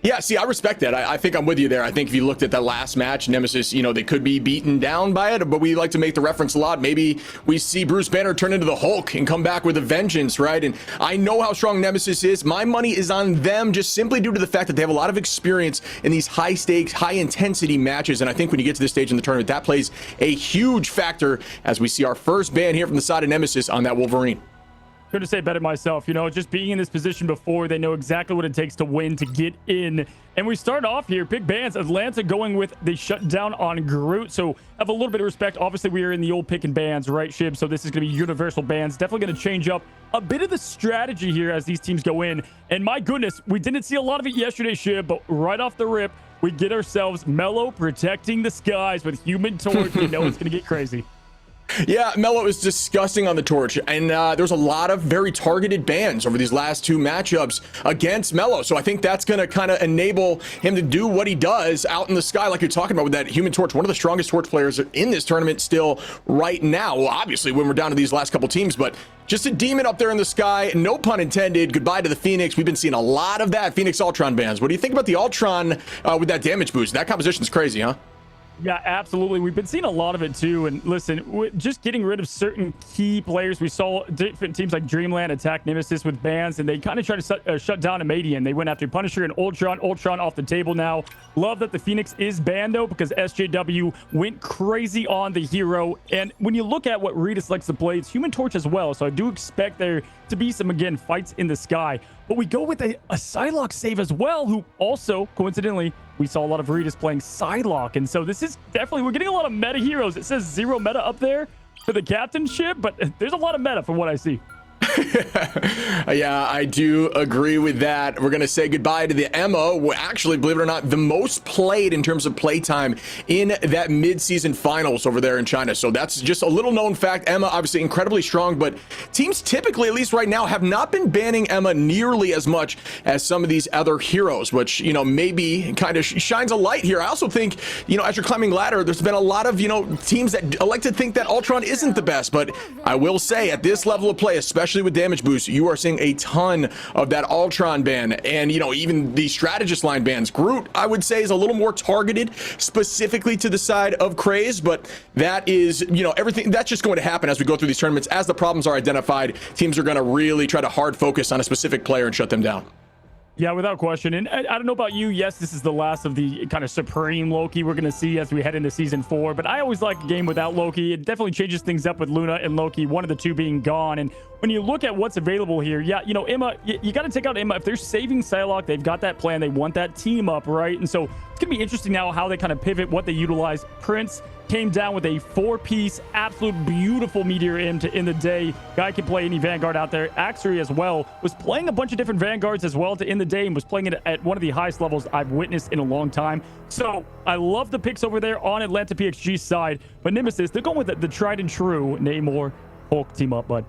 Yeah, see, I respect that. I think I'm with you there. I think if you looked at that last match, Nemesis, they could be beaten down by it, but we like to make the reference a lot. Maybe we see Bruce Banner turn into the Hulk and come back with a vengeance, right? And I know how strong Nemesis is. My money is on them just simply due to the fact that they have a lot of experience in these high stakes, high intensity matches. And I think when you get to this stage in the tournament, that plays a huge factor as we see our first ban here from the side of Nemesis on that Wolverine. Couldn't say better myself. Just being in this position before, they know exactly what it takes to win, to get in. And we start off here, big bans. Atlanta going with the shutdown on Groot. So have a little bit of respect. Obviously, we are in the old pick and bans, right, Shib? So this is going to be universal bans. Definitely going to change up a bit of the strategy here as these teams go in. And my goodness, we didn't see a lot of it yesterday, Shib, but right off the rip, we get ourselves Mello protecting the skies with Human Torch. We know it's going to get crazy. Yeah, Mello is disgusting on the Torch, and there's a lot of very targeted bans over these last two matchups against Mello, so I think that's going to kind of enable him to do what he does out in the sky, like you're talking about with that Human Torch, one of the strongest Torch players in this tournament still right now. Well, obviously, when we're down to these last couple teams, but just a demon up there in the sky, no pun intended. Goodbye to the Phoenix. We've been seeing a lot of that Phoenix Ultron bans. What do you think about the Ultron with that damage boost? That composition's crazy, huh? Yeah, absolutely. We've been seeing a lot of it too. And listen, just getting rid of certain key players. We saw different teams like Dreamland attack Nemesis with bans, and they kind of tried to shut down Amadian. They went after Punisher and Ultron. Ultron off the table now. Love that the Phoenix is banned though, because SJW went crazy on the hero. And when you look at what Regis likes to play, it's Human Torch as well. So I do expect there to be some, again, fights in the sky. But we go with a Psylocke save as well, who also, coincidentally, we saw a lot of Regis playing Psylocke. And so this is definitely, we're getting a lot of meta heroes. It says 0 meta up there for the captainship, but there's a lot of meta from what I see. Yeah, I do agree with that. We're going to say goodbye to the Emma. Actually, believe it or not, the most played in terms of playtime in that mid-season finals over there in China. So that's just a little known fact. Emma, obviously incredibly strong, but teams typically, at least right now, have not been banning Emma nearly as much as some of these other heroes, which, maybe kind of shines a light here. I also think, as you're climbing ladder, there's been a lot of, teams that like to think that Ultron isn't the best, but I will say at this level of play, especially with damage boost, you are seeing a ton of that Ultron ban, and even the strategist line bans. Groot, I would say, is a little more targeted specifically to the side of Craze, but that is, everything that's just going to happen as we go through these tournaments. As the problems are identified, teams are going to really try to hard focus on a specific player and shut them down. Yeah, without question. And I don't know about you. Yes, this is the last of the kind of supreme Loki we're going to see as we head into season 4. But I always like a game without Loki. It definitely changes things up with Luna and Loki, one of the two being gone. And when you look at what's available here, yeah, Emma, you got to take out Emma. If they're saving Psylocke, they've got that plan. They want that team up, right? And so it's going to be interesting now how they kind of pivot, what they utilize. Prince came down with a 4-piece, absolute beautiful Meteor M to end the day. Guy can play any Vanguard out there. Axery as well was playing a bunch of different Vanguards as well to end the day, and was playing it at one of the highest levels I've witnessed in a long time. So I love the picks over there on Atlanta PXG's side. But Nemesis, they're going with the tried and true Namor Hulk team up, bud.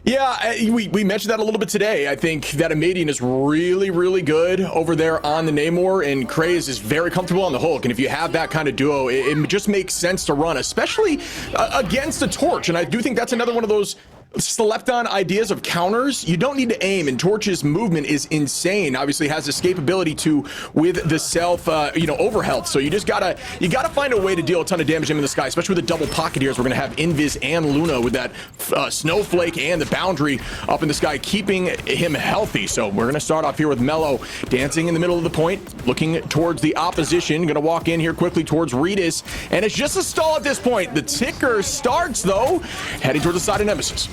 Yeah, we mentioned that a little bit today. I think that Amadian is really, really good over there on the Namor, and Craze is very comfortable on the Hulk. And if you have that kind of duo, it just makes sense to run, especially against a Torch. And I do think that's another one of those slept on ideas of counters. You don't need to aim, and Torch's movement is insane. Obviously has escapability too with the self overhealth, so you gotta find a way to deal a ton of damage in the sky, especially with the double pocket here, as we're gonna have Invis and Luna with that snowflake and the boundary up in the sky, keeping him healthy. So we're gonna start off here with Mello dancing in the middle of the point, looking towards the opposition. Gonna walk in here quickly towards Regis, and it's just a stall at this point. The ticker starts though, heading towards the side of Nemesis.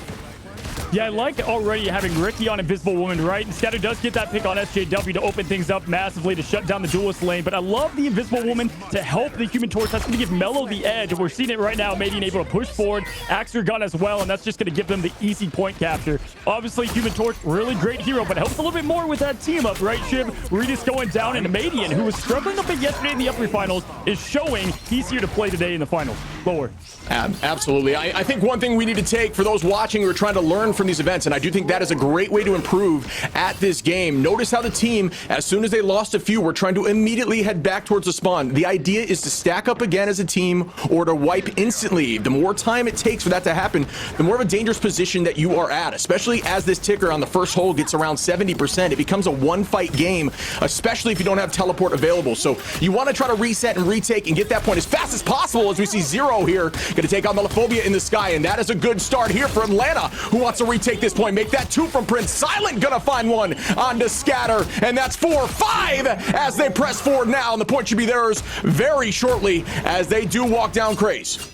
Yeah, I like already having Ricky on Invisible Woman, right? And Scatter does get that pick on SJW to open things up massively to shut down the duelist lane. But I love the Invisible Woman to help the Human Torch. That's going to give Mello the edge. We're seeing it right now. Maybe able to push forward. Axer gun as well, and that's just going to give them the easy point capture. Obviously, Human Torch, really great hero, but helps a little bit more with that team up, right, Shib? Regis going down, and Amadian, who was struggling a bit yesterday in the upper finals, is showing he's here to play today in the finals. Lower. Absolutely. I think one thing we need to take for those watching who are trying to learn from from these events, and I do think that is a great way to improve at this game. Notice how the team, as soon as they lost a few, were trying to immediately head back towards the spawn. The idea is to stack up again as a team or to wipe instantly. The more time it takes for that to happen, the more of a dangerous position that you are at, especially as this ticker on the first hole gets around 70%. It becomes a one-fight game, especially if you don't have teleport available. So you want to try to reset and retake and get that point as fast as possible, as we see Zero here going to take on Melophobia in the sky, and that is a good start here for Atlanta, who wants to retake this point, make that 2 from Prince. Silent gonna find one onto Scatter, and that's 4-5 as they press forward now, and the point should be theirs very shortly as they do walk down Craze.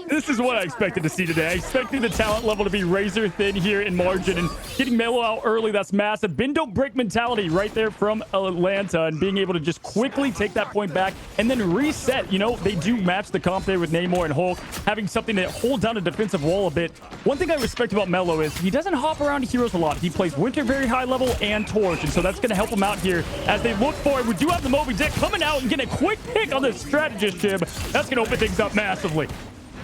This is what I expected to see today. I expected the talent level to be razor thin here in margin, and getting Melo out early, that's massive. Bend don't break mentality right there from Atlanta, and being able to just quickly take that point back and then reset. You know, they do match the comp there with Namor and Hulk, having something to hold down a defensive wall a bit. One thing I respect about Melo is he doesn't hop around heroes a lot. He plays Winter very high level and Torch, and so that's going to help him out here as they look for it. We do have the Moby Dick coming out and getting a quick pick on the strategist jib. That's going to open things up massively.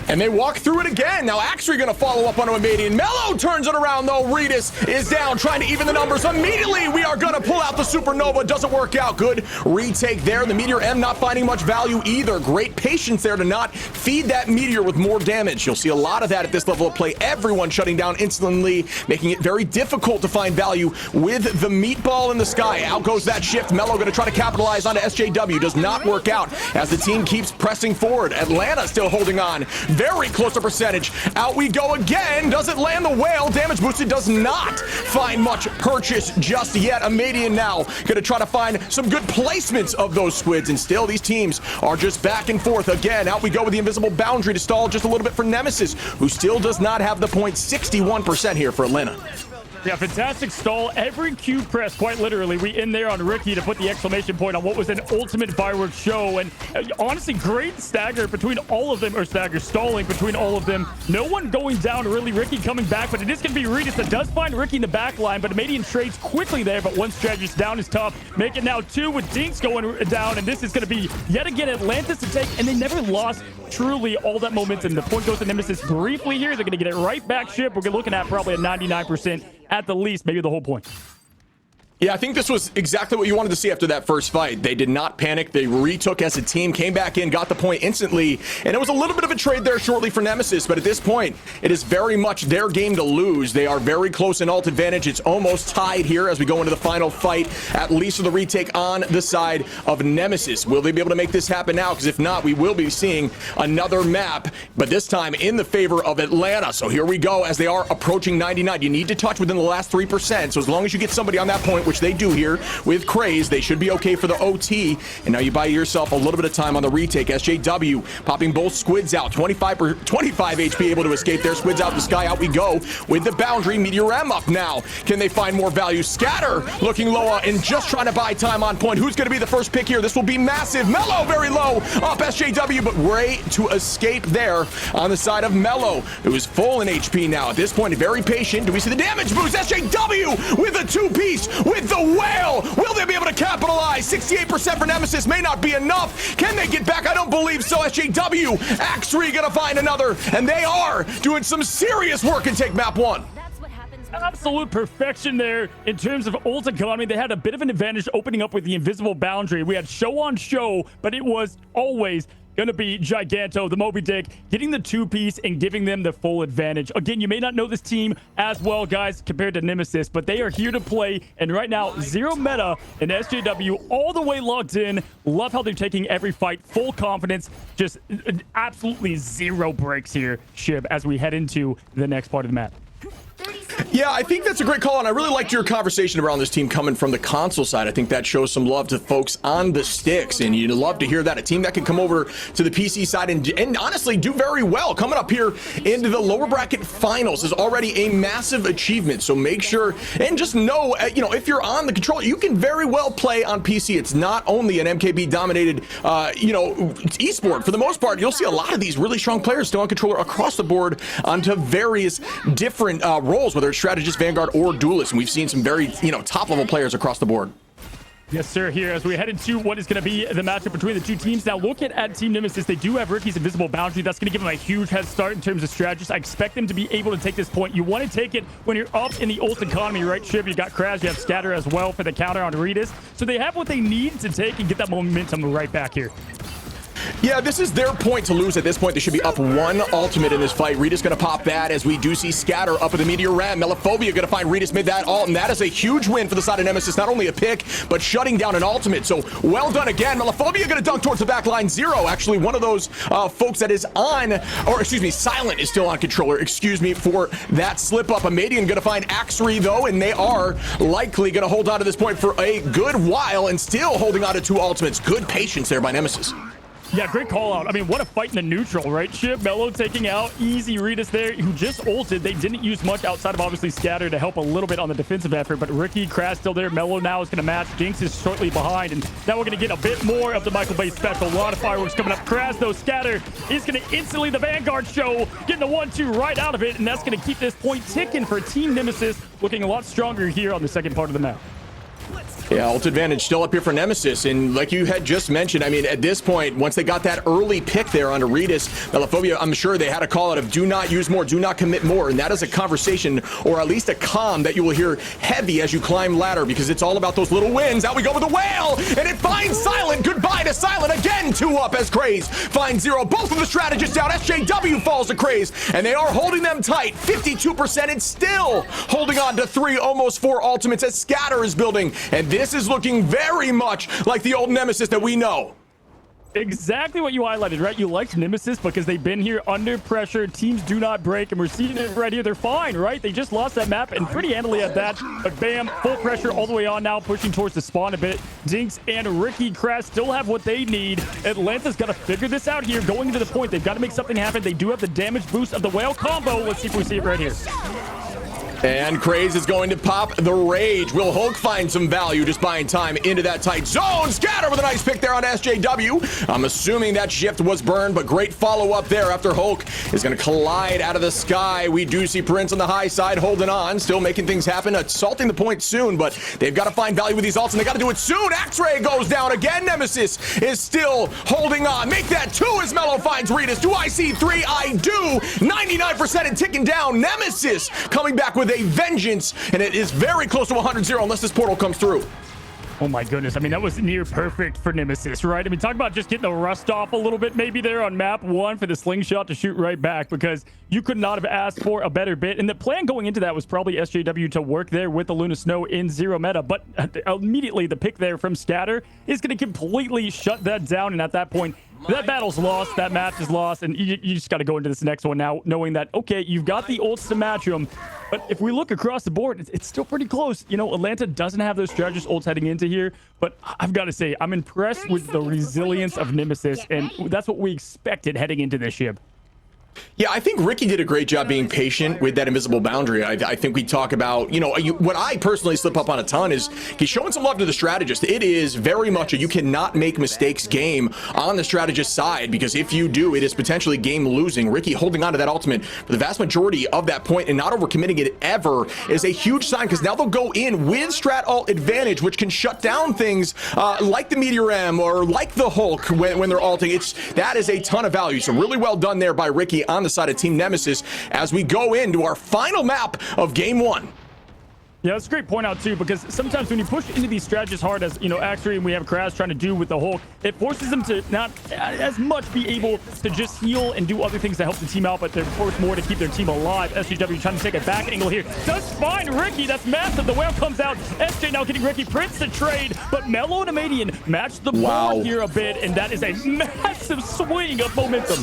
And they walk through it again. Now Axry gonna follow up on Omadian. Melo turns it around though. Redis is down, trying to even the numbers. Immediately we are gonna pull out the Supernova. Doesn't work out. Good retake there. The Meteor M not finding much value either. Great patience there to not feed that Meteor with more damage. You'll see a lot of that at this level of play. Everyone shutting down instantly, making it very difficult to find value with the meatball in the sky. Out goes that shift. Melo gonna try to capitalize onto SJW. Does not work out as the team keeps pressing forward. Atlanta still holding on. Very close to percentage. Out we go again. Doesn't land the whale. Damage boosted does not find much purchase just yet. Amadian now going to try to find some good placements of those squids, and still these teams are just back and forth again. Out we go with the invisible boundary to stall just a little bit for Nemesis, who still does not have the point. 61% here for Atlanta. Yeah, fantastic stall. Every Q press, quite literally. We in there on Ricky to put the exclamation point on what was an ultimate fireworks show. And honestly, great stagger between all of them, or stagger stalling between all of them. No one going down, really. Ricky coming back, but it is going to be Redis that does find Ricky in the back line. But Amadian trades quickly there, but one strategist down is tough. Make it now 2 with Dinks going down, and this is going to be yet again Atlantis to take, and they never lost truly all that momentum. The point goes to Nemesis briefly here. They're going to get it right back ship. We're looking at probably a 99% at the least, maybe the whole point. Yeah, I think this was exactly what you wanted to see after that first fight. They did not panic. They retook as a team, came back in, got the point instantly, and it was a little bit of a trade there shortly for Nemesis, but at this point, it is very much their game to lose. They are very close in ult advantage. It's almost tied here as we go into the final fight, at least for the retake on the side of Nemesis. Will they be able to make this happen now? Because if not, we will be seeing another map, but this time in the favor of Atlanta. So here we go as they are approaching 99. You need to touch within the last 3%, so as long as you get somebody on that point, which they do here with Craze, they should be okay for the OT. And now you buy yourself a little bit of time on the retake. SJW popping both squids out. 25 HP able to escape there. Squids out the sky. Out we go with the boundary. Meteor M up now. Can they find more value? Scatter looking low and just trying to buy time on point. Who's going to be the first pick here? This will be massive. Melo very low up SJW, but Ray to escape there on the side of Melo, who is full in HP now. At this point, very patient. Do we see the damage boost? SJW with a 2-piece with the whale. Will they be able to capitalize? 68% for Nemesis may not be enough. Can they get back? I don't believe so. SJW, Axe3 gonna find another, and they are doing some serious work and take map 1. Absolute perfection there in terms of ult economy. They had a bit of an advantage opening up with the invisible boundary. We had show on show, but it was always going to be Giganto, the Moby Dick, getting the 2-piece and giving them the full advantage. Again, you may not know this team as well, guys, compared to Nemesis, but they are here to play. And right now, 0 meta and SJW all the way logged in. Love how they're taking every fight, full confidence, just absolutely 0 breaks here, Shib, as we head into the next part of the map. Yeah, I think that's a great call, and I really liked your conversation around this team coming from the console side. I think that shows some love to folks on the sticks, and you'd love to hear that. A team that can come over to the PC side and honestly do very well. Coming up here into the lower bracket finals is already a massive achievement, so make sure and just know, you know, if you're on the controller, you can very well play on PC. It's not only an MKB-dominated, you know, esport. For the most part, you'll see a lot of these really strong players still on controller across the board onto various different roles, whether it's strategist, vanguard, or duelist, and we've seen some very, you know, top level players across the board. Yes, sir, here as we head into what is going to be the matchup between the two teams. Now, looking at Team Nemesis, they do have Ricky's invisible boundary. That's going to give them a huge head start in terms of strategies. I expect them to be able to take this point. You want to take it when you're up in the ult economy, right, Shiv? You got Crash, you have Scatter as well for the counter on Redis. So they have what they need to take and get that momentum right back here. Yeah, this is their point to lose at this point. They should be up one ultimate in this fight. Rita's going to pop that as we do see Scatter up at the Meteor Ram. Meliphobia going to find Rita's mid that ult, and that is a huge win for the side of Nemesis. Not only a pick, but shutting down an ultimate. So well done again. Meliphobia going to dunk towards the back line. Zero, actually one of those folks that is on, or excuse me, Silent is still on controller. Excuse me for that slip up. Amadian going to find Axry though, and they are likely going to hold on to this point for a good while and still holding on to two ultimates. Good patience there by Nemesis. Yeah, great call out. I mean, what a fight in the neutral, right? Shiv, Mello taking out easy Redis there, who just ulted. They didn't use much outside of obviously Scatter to help a little bit on the defensive effort, but Ricky, Crash still there. Mello now is going to match. Jinx is shortly behind, and now we're going to get a bit more of the Michael Bay special. A lot of fireworks coming up. Crash, though, Scatter is going to instantly the Vanguard show, getting the 1-2 right out of it, and that's going to keep this point ticking for Team Nemesis, looking a lot stronger here on the second part of the map. Yeah, ult advantage still up here for Nemesis, and like you had just mentioned, I mean, at this point, once they got that early pick there onto Redis, Meliphobia, I'm sure they had a call out of do not use more, do not commit more, and that is a conversation, or at least a comm that you will hear heavy as you climb ladder, because it's all about those little wins. Out we go with the whale, and it finds Silent. Goodbye to Silent again. 2 up as Craze finds 0. Both of the strategists down. SJW falls to Craze, and they are holding them tight. 52% and still holding on to 3, almost 4 ultimates as Scatter is building, and this is looking very much like the old Nemesis that we know. Exactly what you highlighted, right? You liked Nemesis because they've been here under pressure. Teams do not break, and we're seeing it right here. They're fine, right? They just lost that map, and pretty handily at that. But bam, full pressure all the way on now, pushing towards the spawn a bit. Jinx and Ricky Crash still have what they need. Atlanta's got to figure this out here, going into the point. They've got to make something happen. They do have the damage boost of the whale combo. Let's see if we see it right here. And Craze is going to pop the Rage. Will Hulk find some value just buying time into that tight zone? Scatter with a nice pick there on SJW. I'm assuming that shift was burned, but great follow-up there after Hulk is going to collide out of the sky. We do see Prince on the high side holding on, still making things happen, assaulting the point soon, but they've got to find value with these ults, and they got to do it soon. X-Ray goes down again. Nemesis is still holding on. Make that 2 as Mello finds Redis. Do I see 3? I do. 99% and ticking down. Nemesis coming back with a vengeance, and it is very close to 100-0 unless this portal comes through. Oh my goodness. I mean, that was near perfect for Nemesis, right? I mean, talk about just getting the rust off a little bit maybe there on map 1 for the slingshot to shoot right back, because you could not have asked for a better bit. And the plan going into that was probably SJW to work there with the Luna Snow in 0 meta, but immediately the pick there from Scatter is going to completely shut that down. And at that point, that battle's lost, that match is lost, and you just got to go into this next one now knowing that, okay, you've got the ults to match them, but if we look across the board, it's still pretty close. You know, Atlanta doesn't have those strategist ults heading into here, but I've got to say, I'm impressed with the resilience of Nemesis, and that's what we expected heading into this ship. Yeah, I think Ricky did a great job being patient with that invisible boundary. I think we talk about, you know, what I personally slip up on a ton is he's showing some love to the strategist. It is very much a you cannot make mistakes game on the strategist side, because if you do, it is potentially game losing. Ricky holding on to that ultimate for the vast majority of that point and not overcommitting it ever is a huge sign, because now they'll go in with strat ult advantage, which can shut down things like the Meteor M or like the Hulk when they're ulting. That is a ton of value. So really well done there by Ricky on the side of Team Nemesis as we go into our final map of game 1. Yeah, that's a great point out too, because sometimes when you push into these strategies hard as, you know, Axry and we have Crash trying to do with the Hulk, it forces them to not as much be able to just heal and do other things to help the team out, but they're forced more to keep their team alive. SJW trying to take a back angle here. Does find Ricky. That's massive. The whale comes out. SJ now getting Ricky Prince to trade, but Mello and Amadian match the board here a bit, and that is a massive swing of momentum.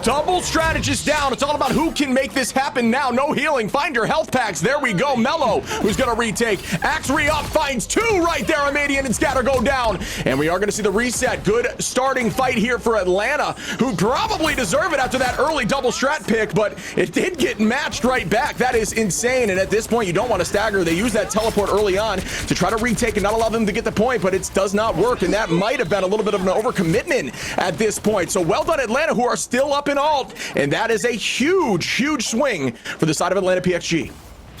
Double strategist down. It's all about who can make this happen now. No healing. Find your health packs. There we go. Mello, who's going to retake. Axry up, finds 2 right there. Amadian and Scatter go down. And we are going to see the reset. Good starting fight here for Atlanta, who probably deserve it after that early double strat pick, but it did get matched right back. That is insane. And at this point, you don't want to stagger. They use that teleport early on to try to retake and not allow them to get the point, but it does not work. And that might have been a little bit of an overcommitment at this point. So well done, Atlanta, who are still up in alt, and that is a huge swing for the side of Atlanta PXG.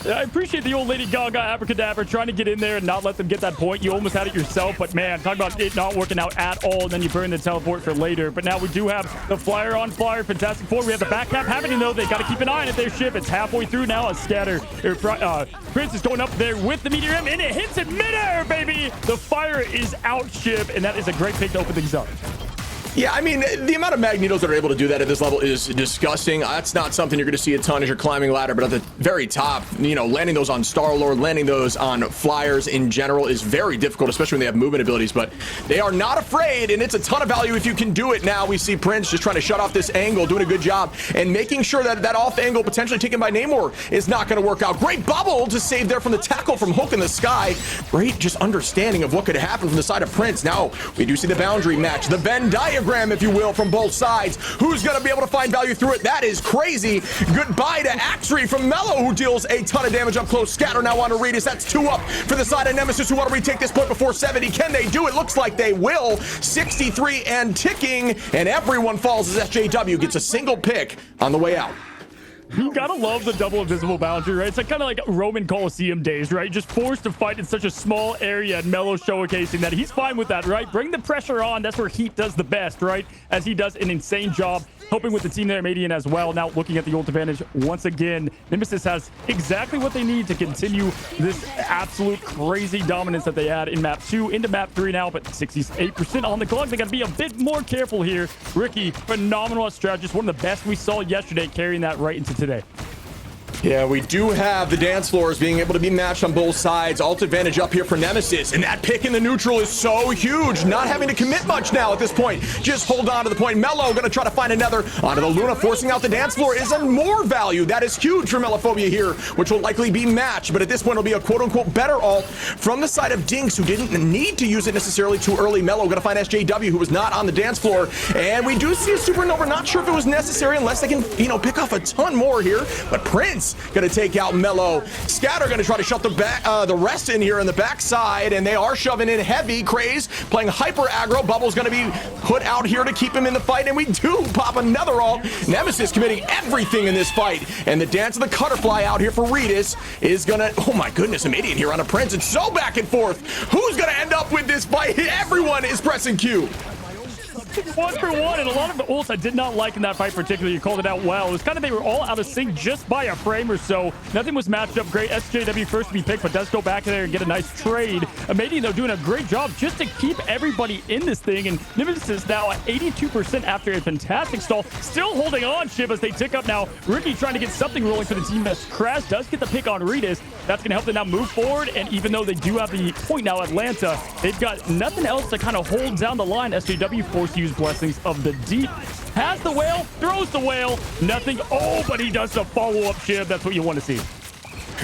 I appreciate the old Lady Gaga abracadabra trying to get in there and not let them get that point. You almost had it yourself, but man, talk about it not working out at all. And then you burn the teleport for later. But now we do have the flyer on flyer. Fantastic Four. We have the back cap happening though. They got to keep an eye on it. Their ship. It's halfway through now. A scatter. Prince is going up there with the meteor M, and it hits it midair, baby. The fire is out, ship, and that is a great pick to open things up. Yeah, I mean, the amount of Magnetos that are able to do that at this level is disgusting. That's not something you're going to see a ton as you're climbing ladder, but at the very top, you know, landing those on Star-Lord, landing those on flyers in general is very difficult, especially when they have movement abilities, but they are not afraid, and it's a ton of value if you can do it. Now we see Prince just trying to shut off this angle, doing a good job, and making sure that that off angle potentially taken by Namor is not going to work out. Great bubble to save there from the tackle from Hook in the sky. Great just understanding of what could happen from the side of Prince. Now we do see the boundary match, the Venn diagram, if you will, from both sides. Who's going to be able to find value through it? That is crazy. Goodbye to Axry from Mello, who deals a ton of damage up close. Scatter now on to Regis. That's 2 up for the side of Nemesis, who want to retake this point before 70. Can they do it? Looks like they will. 63 and ticking, and everyone falls as SJW gets a single pick on the way out. You gotta love the double invisible boundary, right? It's like kind of like Roman Coliseum days, right? Just forced to fight in such a small area, and Mello showcasing that he's fine with that, right? Bring the pressure on. That's where Heat does the best, right? As he does an insane job helping with the team there, Madian as well. Now looking at the ult advantage once again, Nemesis has exactly what they need to continue this absolute crazy dominance that they had in map 2 into map 3 now, but 68% on the clock. They got to be a bit more careful here. Ricky, phenomenal strategist, one of the best we saw yesterday, carrying that right into today. Yeah, we do have the dance floors being able to be matched on both sides. Alt advantage up here for Nemesis, and that pick in the neutral is so huge. Not having to commit much now at this point. Just hold on to the point. Mello going to try to find another onto the Luna, forcing out the dance floor is a more value. That is huge for Melophobia here, which will likely be matched, but at this point it'll be a quote-unquote better alt from the side of Dinks, who didn't need to use it necessarily too early. Mello going to find SJW, who was not on the dance floor, and we do see a supernova. Not sure if it was necessary unless they can, you know, pick off a ton more here, but Prince gonna take out Mello. Scatter gonna try to shut the rest in here in the backside, and they are shoving in heavy. Craze playing hyper aggro. Bubble's gonna be put out here to keep him in the fight, and we do pop another ult. Nemesis committing everything in this fight, and the dance of the Cutterfly out here for Regis is gonna, oh my goodness, immediate here on a Prince. It's so back and forth. Who's gonna end up with this fight? Everyone is pressing Q. 1-for-1, and a lot of the ults I did not like in that fight particularly. You called it out well. It was kind of, they were all out of sync just by a frame or so. Nothing was matched up great. SJW first to be picked, but does go back there and get a nice trade. Amadi, though, doing a great job just to keep everybody in this thing, and Nemesis is now at 82% after a fantastic stall. Still holding on, Shib, as they tick up now. Ricky trying to get something rolling for the team as Crash does get the pick on Regis. That's going to help them now move forward, and even though they do have the point now, Atlanta, they've got nothing else to kind of hold down the line. SJW forced to use Blessings of the Deep. Has the whale, throws the whale, nothing. Oh, but he does the follow-up, Shib. That's what you want to see.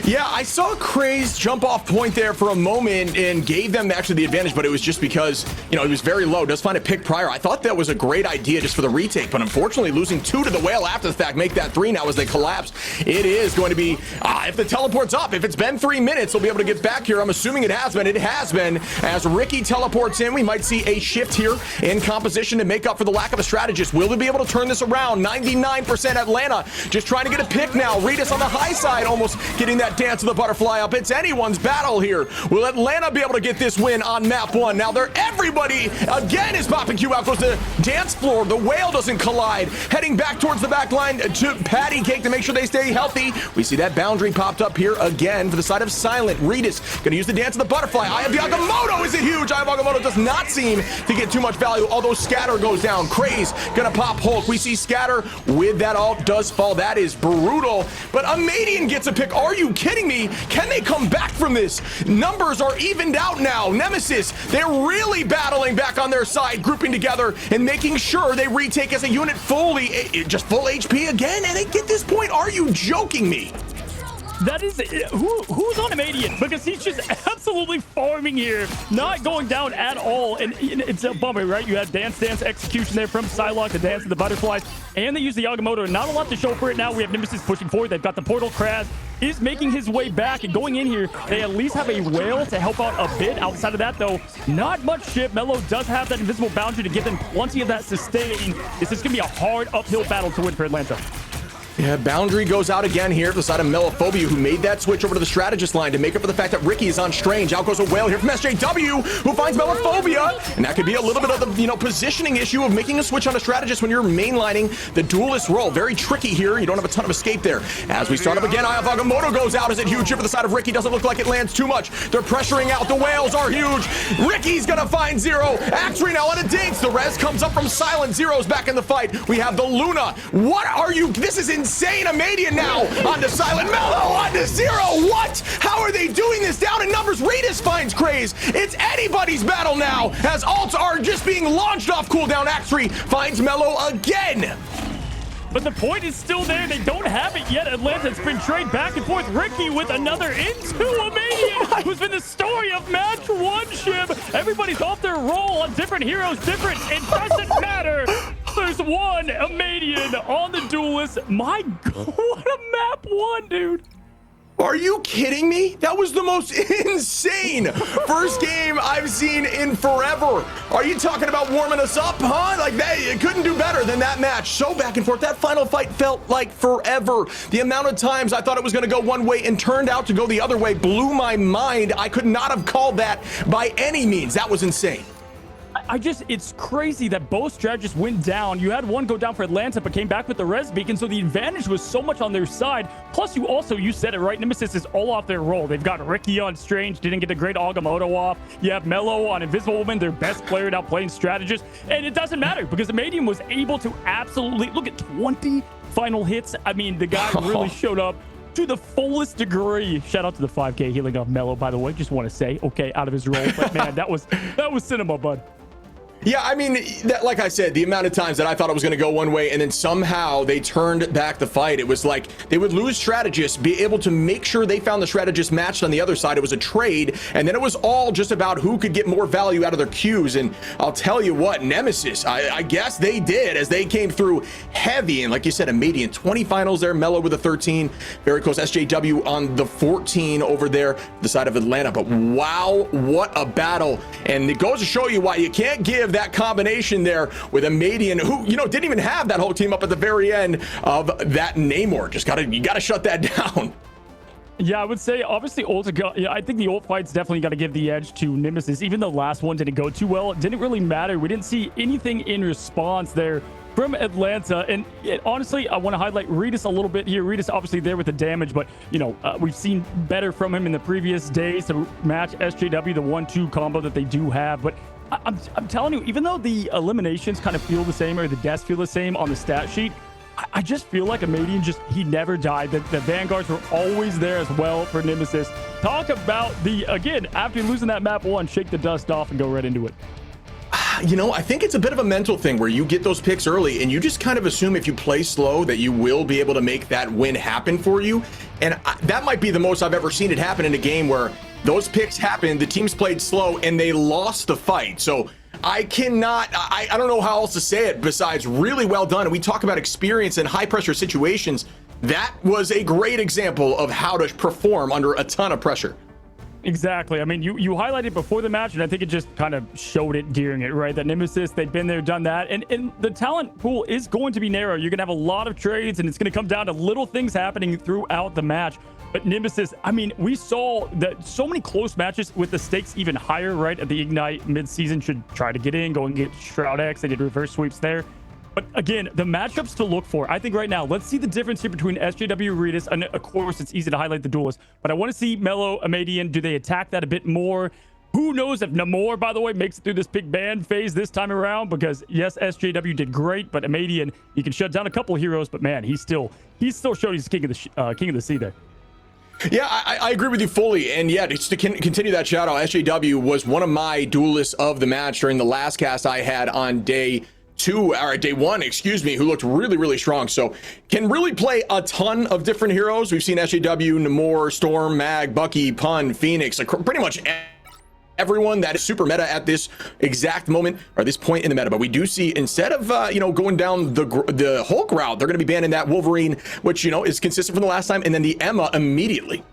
Yeah, I saw Craze jump off point there for a moment and gave them actually the advantage, but it was just because, you know, it was very low. Does find a pick prior. I thought that was a great idea just for the retake, but unfortunately losing 2 to the whale after the fact, make that 3 now as they collapse. It is going to be, if the teleport's up, if it's been 3 minutes, they'll be able to get back here. I'm assuming it has been. It has been. As Ricky teleports in, we might see a shift here in composition to make up for the lack of a strategist. Will they be able to turn this around? 99% Atlanta just trying to get a pick now. Regis on the high side, almost getting that dance of the butterfly up. It's anyone's battle here. Will Atlanta be able to get this win on map 1? Now everybody again is popping Q out. Goes to the dance floor. The whale doesn't collide. Heading back towards the back line to Patty Cake to make sure they stay healthy. We see that boundary popped up here again for the side of Silent. Regis gonna use the dance of the butterfly. Eye of the Agamotto is it huge. Eye of Agamotto does not seem to get too much value, although Scatter goes down. Craze gonna pop Hulk. We see Scatter with that ult does fall. That is brutal. But Amadian gets a pick. Are you kidding me? Can they come back from this? Numbers are evened out now. Nemesis, they're really battling back on their side, grouping together and making sure they retake as a unit fully, just full HP again, and they get this point. Are you joking me? That is, who's on Amadian? Because he's just absolutely farming here, not going down at all. And it's a bummer, right? You have dance execution there from Psylocke, the dance of the butterflies, and they use the Agamotto. Not a lot to show for it now. We have Nemesis pushing forward. They've got the portal. Kraz is making his way back and going in here. They at least have a whale to help out a bit. Outside of that, though, not much shit. Mello does have that invisible boundary to give them plenty of that sustain. This is going to be a hard uphill battle to win for Atlanta. Yeah, boundary goes out again here to the side of Melophobia, who made that switch over to the strategist line to make up for the fact that Ricky is on Strange. Out goes a whale here from SJW, who finds Melophobia, and that could be a little bit of the, positioning issue of making a switch on a strategist when you're mainlining the duelist role. Very tricky here. You don't have a ton of escape there. As we start up again, Ayavagamotto goes out as it huge here for the side of Ricky. Doesn't look like it lands too much. They're pressuring out. The whales are huge. Ricky's gonna find Zero. Axry now on a dance. The res comes up from Silent. Zero's back in the fight. We have the Luna. What are you? This is insane. Amadian now onto Silent. Mellow onto Zero. What? How are they doing this? Down in numbers. Redis finds Craze. It's anybody's battle now as ults are just being launched off cooldown. Axry finds Mellow again. But the point is still there. They don't have it yet. Atlanta's been traded back and forth. Ricky with another into Amadian, who's been the story of match one, Shib. Everybody's off their roll on different heroes, different. It doesn't matter. There's one Amadian on the duelist. My God, what a map one, dude. Are you kidding me? That was the most insane first game I've seen in forever. Are you talking about warming us up, huh? Like that, it couldn't do better than that match. So back and forth. That final fight felt like forever. The amount of times I thought it was going to go one way and turned out to go the other way blew my mind. I could not have called that by any means. That was insane. It's crazy that both strategists went down. You had one go down for Atlanta, but came back with the res beacon, so the advantage was so much on their side. Plus, you said it right, Nemesis is all off their roll. They've got Ricky on Strange, didn't get the great Agamotto off. You have Mello on Invisible Woman, their best player now playing strategist. And it doesn't matter because the Amadian was able to absolutely, look at 20 final hits. I mean, the guy really showed up to the fullest degree. Shout out to the 5K healing off Mello, by the way. Just want to say, okay, out of his role. But man, that was cinema, bud. Yeah, I mean, like I said, the amount of times that I thought it was going to go one way and then somehow they turned back the fight. It was like they would lose strategists, be able to make sure they found the strategist matched on the other side. It was a trade, and then it was all just about who could get more value out of their queues. And I'll tell you what, Nemesis, I guess they did as they came through heavy. And like you said, Amadian, 20 finals there, Mello with a 13. Very close, SJW on the 14 over there, the side of Atlanta. But wow, what a battle. And it goes to show you why you can't give that combination there with Amadian, who didn't even have that whole team up at the very end of that Namor. You gotta shut that down. Yeah, I would say obviously I think the ult fights definitely got to give the edge to Nemesis. Even though the last one didn't go too well, it didn't really matter. We didn't see anything in response there from Atlanta. And honestly, I want to highlight Redis a little bit here. Redis obviously there with the damage, but we've seen better from him in the previous days to match SJW, the 1-2 combo that they do have. But I'm telling you, even though the eliminations kind of feel the same or the deaths feel the same on the stat sheet, I just feel like Amadian he never died. The Vanguards were always there as well for Nemesis. Talk about again, after losing that map one, shake the dust off and go right into it. I think it's a bit of a mental thing where you get those picks early and you just kind of assume if you play slow that you will be able to make that win happen for you. And that might be the most I've ever seen it happen in a game where those picks happened, the teams played slow, and they lost the fight. So I don't know how else to say it besides really well done. And we talk about experience in high pressure situations. That was a great example of how to perform under a ton of pressure. Exactly. I mean, you highlighted before the match, and I think it just kind of showed it during it, right? That Nemesis, they've been there, done that. And the talent pool is going to be narrow. You're going to have a lot of trades, and it's going to come down to little things happening throughout the match. But Nemesis, I mean, we saw that so many close matches with the stakes even higher, right? At the Ignite mid-season should try to get in, go and get Shroud X. They did reverse sweeps there. But again, the matchups to look for, I think right now, let's see the difference here between SJW and Redis. And of course, it's easy to highlight the duelists, but I want to see Mello, Amadian. Do they attack that a bit more? Who knows if Namor, by the way, makes it through this big ban phase this time around? Because yes, SJW did great, but Amadian, he can shut down a couple heroes, but man, he still showed he's king of the sea there. Yeah, I agree with you fully. And yeah, just to continue that shout out, SJW was one of my duelists of the match during the last cast I had on day one, who looked really, really strong. So can really play a ton of different heroes. We've seen SJW, Namor, Storm, Mag, Bucky, Pun, Phoenix, pretty much everyone that is super meta at this exact moment or this point in the meta. But we do see, instead of going down the Hulk route, they're going to be banning that Wolverine, which is consistent from the last time, and then the Emma immediately.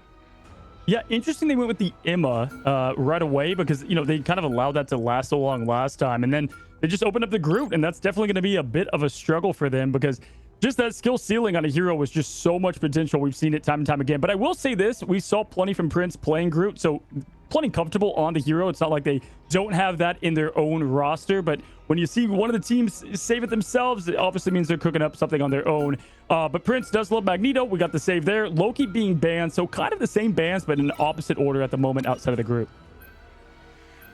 Yeah, interesting they went with the Emma right away because they kind of allowed that to last so long last time, and then they just opened up the Groot, and that's definitely going to be a bit of a struggle for them because Just that skill ceiling on a hero was just so much potential. We've seen it time and time again. But I will say this, we saw plenty from Prince playing Groot, so plenty comfortable on the hero. It's not like they don't have that in their own roster, but when you see one of the teams save it themselves, it obviously means they're cooking up something on their own. But Prince does love Magneto. We got the save there. Loki being banned, so kind of the same bans, but in opposite order at the moment outside of the group.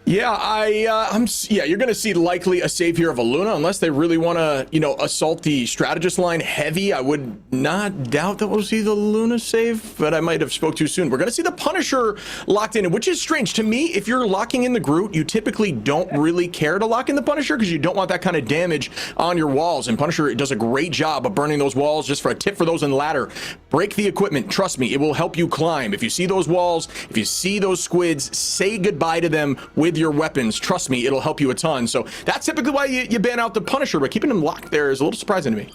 Yeah, you're going to see likely a save here of a Luna unless they really want to, assault the strategist line heavy. I would not doubt that we'll see the Luna save, but I might have spoke too soon. We're going to see the Punisher locked in, which is strange to me. If you're locking in the Groot, you typically don't really care to lock in the Punisher because you don't want that kind of damage on your walls. And Punisher does a great job of burning those walls. Just for a tip for those in ladder, break the equipment. Trust me, it will help you climb. If you see those walls, if you see those squids, say goodbye to them with your weapons. Trust me, it'll help you a ton. So that's typically why you ban out the Punisher, but keeping him locked there is a little surprising to me.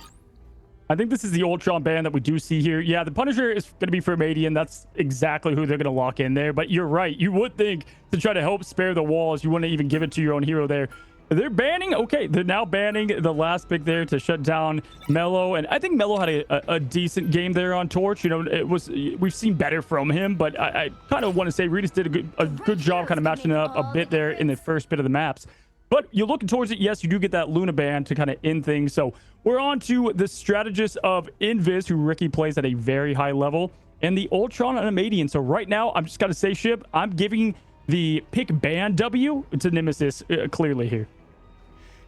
I think this is the Ultron ban that we do see here. Yeah, the Punisher is going to be for Madian. That's exactly who they're going to lock in there. But you're right. You would think to try to help spare the walls, you wouldn't even give it to your own hero there. They're banning. Okay, they're now banning the last pick there to shut down Mello, and I think Mello had a decent game there on Torch. We've seen better from him, but I kind of want to say Regis did a good job kind of matching it up a bit there in the first bit of the maps. But you're looking towards it. Yes, you do get that Luna ban to kind of end things. So we're on to the strategist of Invis, who Ricky plays at a very high level, and the Ultron and Amadian. So right now, I'm just got to say, Shib, I'm giving the pick ban W to Nemesis clearly here.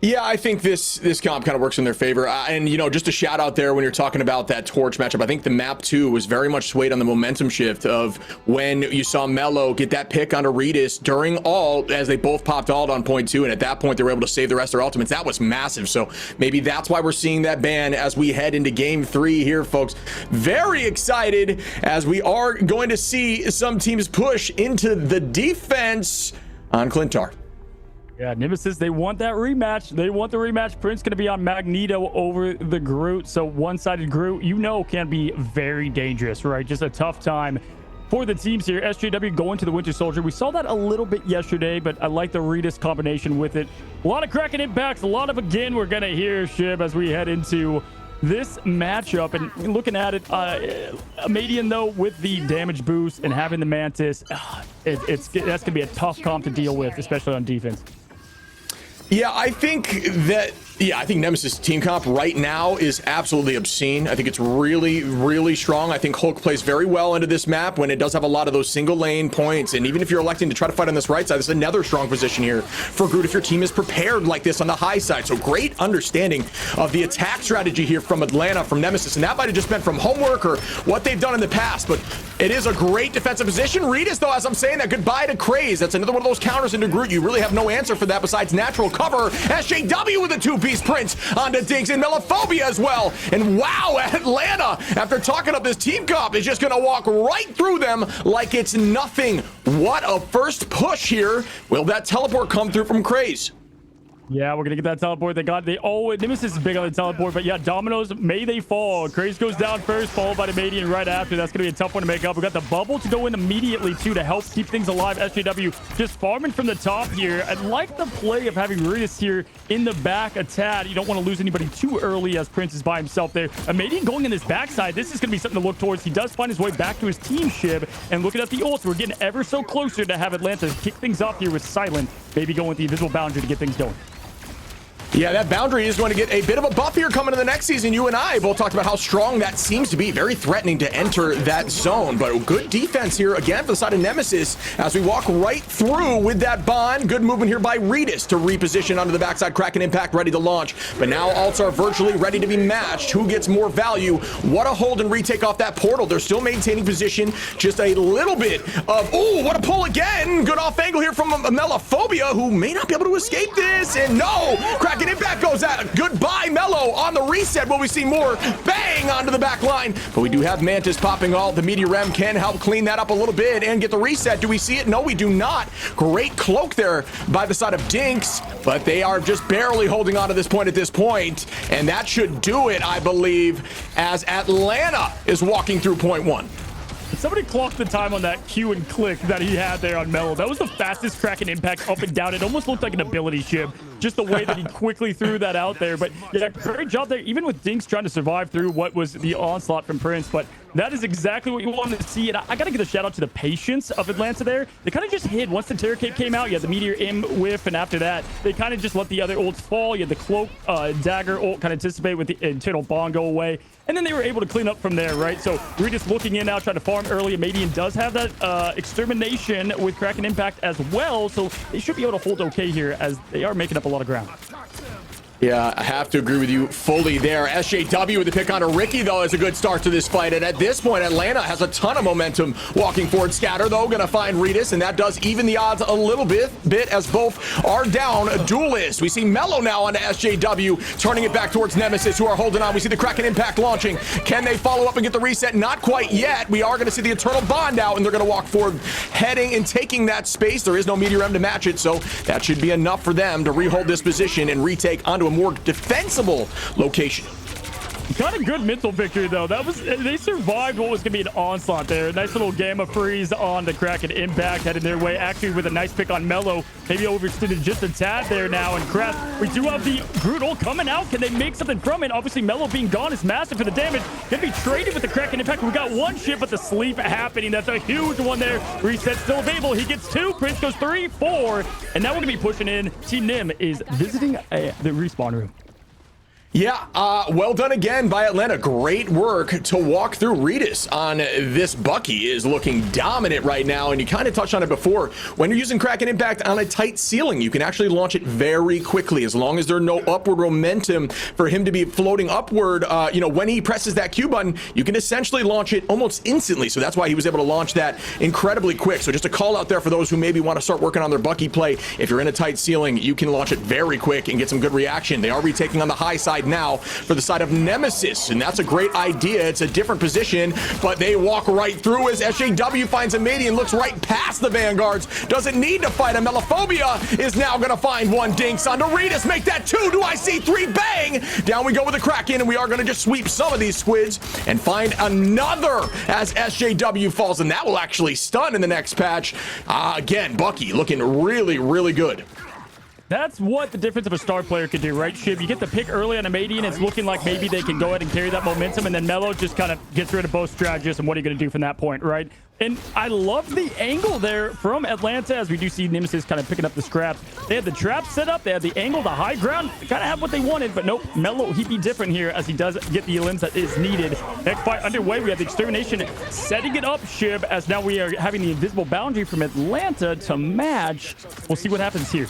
Yeah, I think this comp kind of works in their favor. And, just a shout out there when you're talking about that Torch matchup. I think the map 2 was very much swayed on the momentum shift of when you saw Mello get that pick onto Regis during ult as they both popped ult on point 2. And at that point, they were able to save the rest of their ultimates. That was massive. So maybe that's why we're seeing that ban as we head into game 3 here, folks. Very excited as we are going to see some teams push into the defense on Clintar. Yeah, Nemesis, they want that rematch. They want the rematch. Prince going to be on Magneto over the Groot. So one-sided Groot, can be very dangerous, right? Just a tough time for the teams here. SJW going to the Winter Soldier. We saw that a little bit yesterday, but I like the Regis combination with it. A lot of cracking impacts. A lot of, again, we're going to hear, Shib, as we head into this matchup. And looking at it, Amadian, though, with the damage boost and having the Mantis, that's going to be a tough comp to deal with, especially on defense. Yeah, I think Nemesis team comp right now is absolutely obscene. I think it's really, really strong. I think Hulk plays very well into this map when it does have a lot of those single lane points. And even if you're electing to try to fight on this right side, this is another strong position here for Groot if your team is prepared like this on the high side. So great understanding of the attack strategy here from Atlanta, from Nemesis. And that might have just been from homework or what they've done in the past. But it is a great defensive position. Regis, though, as I'm saying that, goodbye to Craze. That's another one of those counters into Groot. You really have no answer for that besides natural cover. SJW with a two-piece Prince onto Dinks and Melophobia as well. And wow, Atlanta, after talking up this team comp, is just going to walk right through them like it's nothing. What a first push here. Will that teleport come through from Craze? Yeah, we're going to get that teleport. Nemesis is big on the teleport, but yeah, Dominoes, may they fall. Craze goes down first, followed by the Madian right after. That's going to be a tough one to make up. We got the bubble to go in immediately, too, to help keep things alive. SJW just farming from the top here. I like the play of having Regis here in the back a tad. You don't want to lose anybody too early as Prince is by himself there. A Madian going in this backside. This is going to be something to look towards. He does find his way back to his team, Shib. And looking at the ult, we're getting ever so closer to have Atlanta kick things off here with Silent. Maybe going with the invisible boundary to get things going. Yeah, that boundary is going to get a bit of a buff here coming in the next season. You and I both talked about how strong that seems to be. Very threatening to enter that zone, but good defense here again for the side of Nemesis as we walk right through with that bond. Good movement here by Regis to reposition onto the backside. Kraken Impact ready to launch, but now ults are virtually ready to be matched. Who gets more value? What a hold and retake off that portal. They're still maintaining position. Just a little bit of, ooh, what a pull again. Good off angle here from Melophobia, who may not be able to escape this. And no, Kraken Impact goes out. Goodbye, Mello on the reset. Will we see more? Bang onto the back line. But we do have Mantis popping all. The Meteor Rem can help clean that up a little bit and get the reset. Do we see it? No, we do not. Great cloak there by the side of Dinks, but they are just barely holding on to this point at this point. And that should do it, I believe, as Atlanta is walking through point 1. Somebody clocked the time on that Q and click that he had there on Mello. That was the fastest Kraken Impact up and down. It almost looked like an ability ship. just the way that he quickly threw that out there. But yeah, great job there, even with Dinks trying to survive through what was the onslaught from Prince. But that is exactly what you wanted to see. And I got to give a shout out to the patience of Atlanta there. They kind of just hid once the Terror Cape came out. You had the Meteor M whiff, and after that, they kind of just let the other ults fall. You had the Cloak Dagger ult kind of anticipate with the internal bond go away. And then they were able to clean up from there, right? So we're just looking in now, trying to farm early. Madian does have that extermination with Kraken Impact as well. So they should be able to hold okay here as they are making up a lot of ground. Yeah, I have to agree with you fully there. SJW with the pick onto Ricky, though, is a good start to this fight. And at this point, Atlanta has a ton of momentum walking forward. Scatter, though, going to find Redis, and that does even the odds a little bit as both are down. Duelist. We see Mello now onto SJW, turning it back towards Nemesis, who are holding on. We see the Kraken Impact launching. Can they follow up and get the reset? Not quite yet. We are going to see the Eternal Bond out, and they're going to walk forward, heading and taking that space. There is no Meteor M to match it, so that should be enough for them to rehold this position and retake onto a more defensible location. Got a good mental victory, though. They survived what was going to be an onslaught there. Nice little Gamma freeze on the Kraken Impact, headed their way, actually with a nice pick on Mello. Maybe overextended just a tad there now. And Crest, we do have the Brutal coming out. Can they make something from it? Obviously, Mello being gone is massive for the damage. Can be traded with the Kraken Impact. We got one ship, but the sleep happening. That's a huge one there. Reset still available. He gets 2. Prince goes 3, 4. And now we're going to be pushing in. Team Nim is visiting the respawn room. Yeah, well done again by Atlanta. Great work to walk through. Redis on this Bucky is looking dominant right now, and you kind of touched on it before. When you're using Kraken Impact on a tight ceiling, you can actually launch it very quickly. As long as there's no upward momentum for him to be floating upward, when he presses that Q button, you can essentially launch it almost instantly. So that's why he was able to launch that incredibly quick. So just a call out there for those who maybe want to start working on their Bucky play. If you're in a tight ceiling, you can launch it very quick and get some good reaction. They are retaking on the high side now for the side of Nemesis, and that's a great idea. It's a different position, but they walk right through as SJW finds a Madian, looks right past the Vanguards, doesn't need to fight him. Melophobia is now gonna find one. Dinks on Doritos, make that 2. Do I see 3? Bang! Down we go with the Kraken, and we are gonna just sweep some of these squids and find another as SJW falls, and that will actually stun in the next patch. Again, Bucky looking really, really good. That's what the difference of a star player could do, right, Shib? You get the pick early on a Madian, it's looking like maybe they can go ahead and carry that momentum, and then Mello just kind of gets rid of both strategists, and what are you going to do from that point, right? And I love the angle there from Atlanta, as we do see Nemesis kind of picking up the scraps. They had the trap set up, they had the angle, the high ground, kind of have what they wanted, but nope, Mello, he'd be different here as he does get the limbs that is needed. Next fight underway, we have the Extermination setting it up, Shib, as now we are having the invisible boundary from Atlanta to match. We'll see what happens here.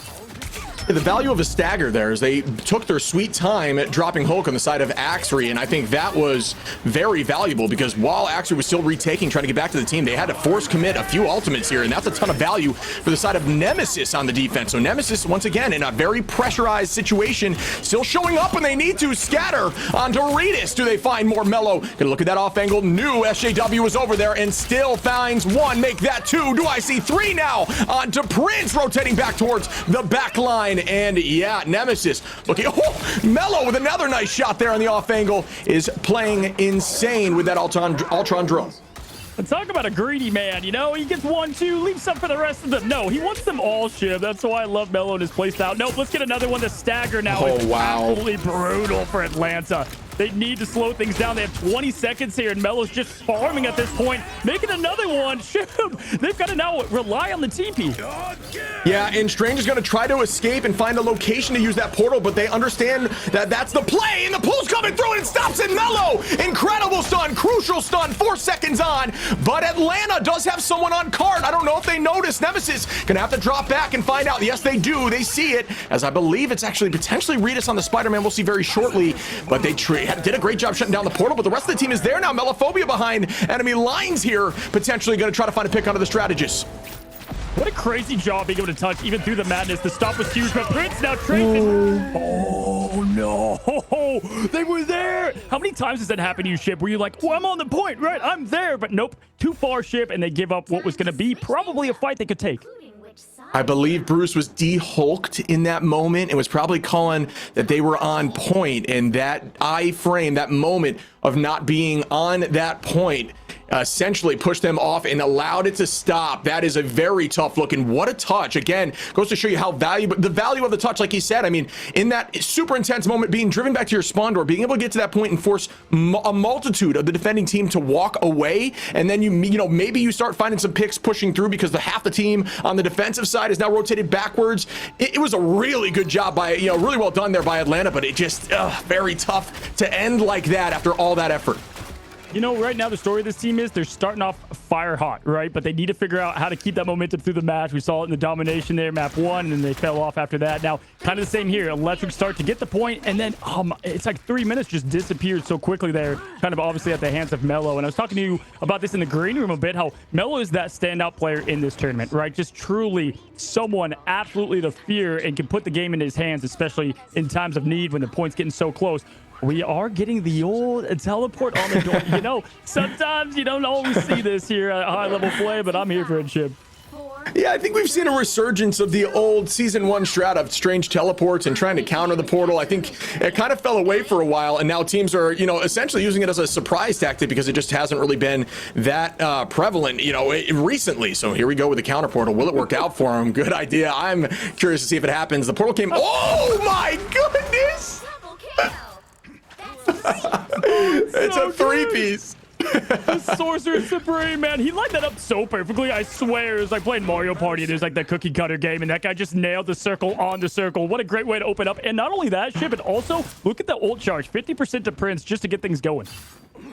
The value of a stagger there is they took their sweet time at dropping Hulk on the side of Axry, and I think that was very valuable because while Axry was still retaking, trying to get back to the team, they had to force commit a few ultimates here, and that's a ton of value for the side of Nemesis on the defense. So Nemesis, once again, in a very pressurized situation, still showing up when they need to. Scatter on Doritos. Do they find more Mello? Gonna look at that off angle. New SJW is over there and still finds 1. Make that 2. Do I see 3 now? On to Prince, rotating back towards the back line. And yeah, Nemesis looking, Mello with another nice shot there on the off angle is playing insane with that Ultron drone. And talk about a greedy man, you know, he gets 1, 2, leaves some for the rest of them. No, he wants them all, Shib. That's why I love Mello and his play style. Nope, let's get another one. The stagger now is absolutely brutal for Atlanta. They need to slow things down. They have 20 seconds here, and Mello's just farming at this point, making another one. Shoot, they've got to now rely on the TP. Yeah, and Strange is going to try to escape and find a location to use that portal, but they understand that that's the play, and the pull's coming through, and it stops it. Mello, incredible stun, crucial stun, 4 seconds on, but Atlanta does have someone on cart. I don't know if they notice. Nemesis going to have to drop back and find out. Yes, they do. They see it, as I believe it's actually potentially Redis on the Spider-Man. We'll see very shortly, but they did a great job shutting down the portal, but the rest of the team is there now. Melophobia behind enemy lines here, potentially going to try to find a pick onto the strategist. What a crazy job being able to touch even through the madness. The stop was huge, but Prince now traces. Oh no, they were there. How many times has that happened to you, Ship, where you're like, oh, I'm on the point, right? I'm there, but nope, too far, Ship, and they give up what was going to be probably a fight they could take. I believe Bruce was de-hulked in that moment and was probably calling that they were on point, and that eye frame, that moment of not being on that point, essentially pushed them off and allowed it to stop. That is a very tough look, and what a touch. Again, goes to show you how valuable, the value of the touch, like he said. I mean, in that super intense moment, being driven back to your spawn door, being able to get to that point and force a multitude of the defending team to walk away, and then you know, maybe you start finding some picks pushing through because the half the team on the defensive side is now rotated backwards. It was a really good job by, you know, really well done there by Atlanta, but it just very tough to end like that after all that effort. You know, right now the story of this team is they're starting off fire hot, right? But they need to figure out how to keep that momentum through the match. We saw it in the domination there, map 1, and they fell off after that. Now, kind of the same here. Electric start to get the point, and then it's like 3 minutes just disappeared so quickly there, kind of obviously at the hands of Melo. And I was talking to you about this in the green room a bit, how Melo is that standout player in this tournament, right? Just truly someone absolutely to fear and can put the game in his hands, especially in times of need when the point's getting so close. We are getting the old teleport on the door. You know, sometimes you don't always see this here at high level play, but I'm here for it, Chip. Yeah, I think we've seen a resurgence of the old Season 1 strat of strange teleports and trying to counter the portal. I think it kind of fell away for a while, and now teams are, you know, essentially using it as a surprise tactic because it just hasn't really been that prevalent, you know, recently. So here we go with the counter portal. Will it work out for him? Good idea. I'm curious to see if it happens. The portal came. Oh my goodness! It's a three-piece. The Sorcerer Supreme, man, he lined that up so perfectly. I swear, it was like playing Mario Party. There's like the cookie cutter game, and that guy just nailed the circle on the circle. What a great way to open up. And not only that, Ship, but also look at the ult charge, 50% to Prince just to get things going.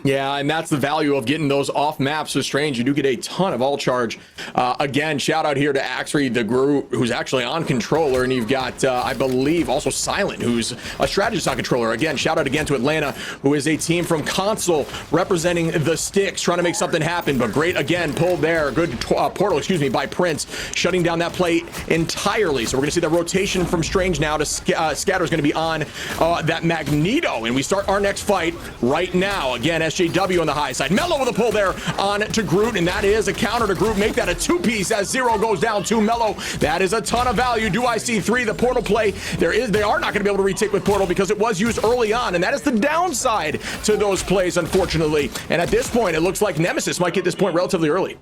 Yeah, and that's the value of getting those off maps with Strange. You do get a ton of all charge. Again, shout out here to Axry, the Guru, who's actually on controller, and you've got, I believe, also Silent, who's a strategist on controller. Again, shout out again to Atlanta, who is a team from console representing the sticks, trying to make something happen. But great, again, pulled there. Good portal, excuse me, by Prince, shutting down that play entirely. So we're going to see the rotation from Strange now to Scatter is going to be on that Magneto, and we start our next fight right now. Again, SJW on the high side. Melo with a pull there on to Groot, and that is a counter to Groot. Make that a two-piece as Zero goes down to Melo. That is a ton of value. Do I see 3? The portal play, they are not going to be able to retake with portal because it was used early on, and that is the downside to those plays, unfortunately. And at this point, it looks like Nemesis might get this point relatively early.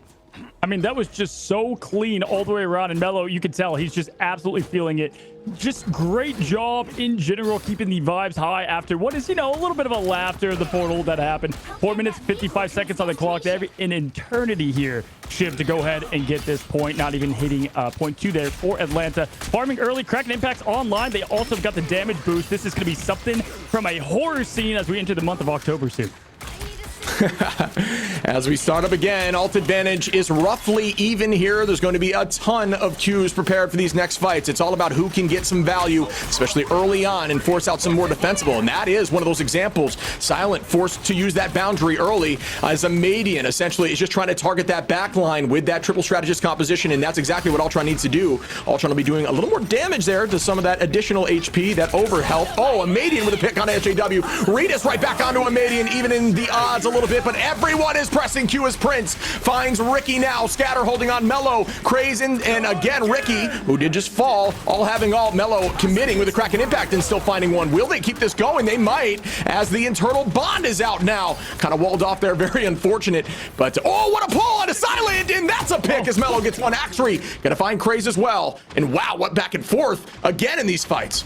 I mean, that was just so clean all the way around. And Melo, you can tell he's just absolutely feeling it. Just great job in general, keeping the vibes high after what is, you know, a little bit of a laughter of the portal that happened. 4 minutes, 55 seconds on the clock. They have an eternity here, Shiv, to go ahead and get this point. Not even hitting point 2 there for Atlanta. Farming early, Kraken Impact's online. They also got the damage boost. This is going to be something from a horror scene as we enter the month of October soon. As we start up again, ult advantage is roughly even here. There's going to be a ton of queues prepared for these next fights. It's all about who can get some value, especially early on, and force out some more defensible. And that is one of those examples. Silent forced to use that boundary early as a Madian essentially is just trying to target that back line with that triple strategist composition, and that's exactly what Ultron needs to do. Ultron will be doing a little more damage there to some of that additional HP, that over health. Oh, a Madian with a pick on SJW. Redis right back onto a Madian, even in the odds a little bit, but everyone is pressing Q as Prince finds Ricky now. Scatter holding on Melo, Craze, and again Ricky, who did just fall, all having all. Melo committing with a Kraken Impact and still finding one. Will they keep this going? They might, as the internal bond is out now. Kind of walled off there, very unfortunate, but oh, what a pull on a Silent, and that's a pick as Melo gets one. Axry gonna find Craze as well, and wow, what back and forth again in these fights.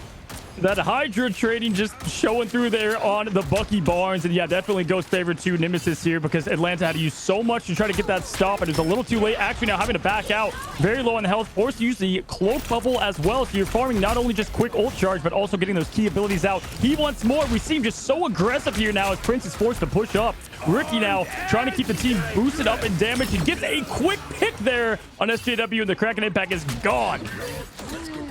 That Hydra trading just showing through there on the Bucky Barnes. And yeah, definitely goes favor to Nemesis here because Atlanta had to use so much to try to get that stop, and it's a little too late. Actually now having to back out, very low on the health, forced to use the cloak bubble as well. So you're farming not only just quick ult charge, but also getting those key abilities out. He wants more. We see him just so aggressive here now as Prince is forced to push up. Ricky now trying to keep the team boosted up in damage. He gets a quick pick there on SJW, and the Kraken Impact is gone.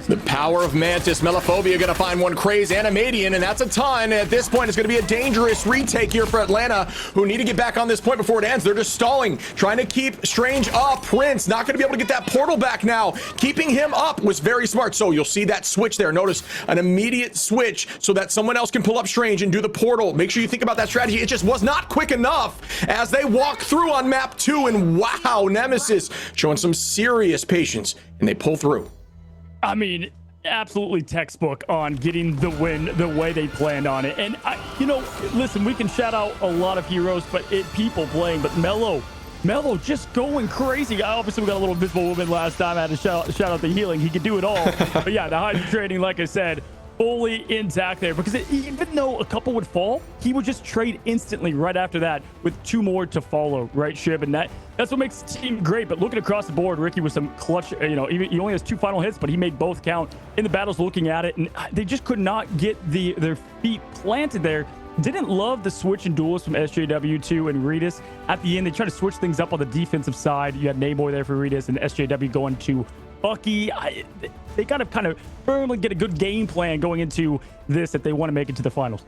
The power of Mantis. Melophobia going to find one. Craze and a Madian, and that's a ton. At this point, it's going to be a dangerous retake here for Atlanta, who need to get back on this point before it ends. They're just stalling, trying to keep Strange up. Prince not going to be able to get that portal back now. Keeping him up was very smart. So you'll see that switch there. Notice an immediate switch so that someone else can pull up Strange and do the portal. Make sure you think about that strategy. It just was not quick enough as they walk through on map 2, and wow, Nemesis showing some serious patience, and they pull through. I mean, absolutely textbook on getting the win the way they planned on it. And listen, we can shout out a lot of heroes, but people playing, but Melo just going crazy. Obviously, we got a little Invisible Woman last time. I had to shout out the healing. He could do it all. But yeah, the hydro training, like I said, fully intact there, because even though a couple would fall, he would just trade instantly right after that with 2 more to follow, right, Shib? And that's what makes the team great. But looking across the board, Ricky with some clutch, he only has 2 final hits, but he made both count in the battles looking at it, and they just could not get their feet planted there. Didn't love the switch and duels from SJW2 and Redis. At the end, they tried to switch things up on the defensive side. You had Nayboy there for Redis and SJW going to Bucky. They got to kind of firmly get a good game plan going into this if they want to make it to the finals.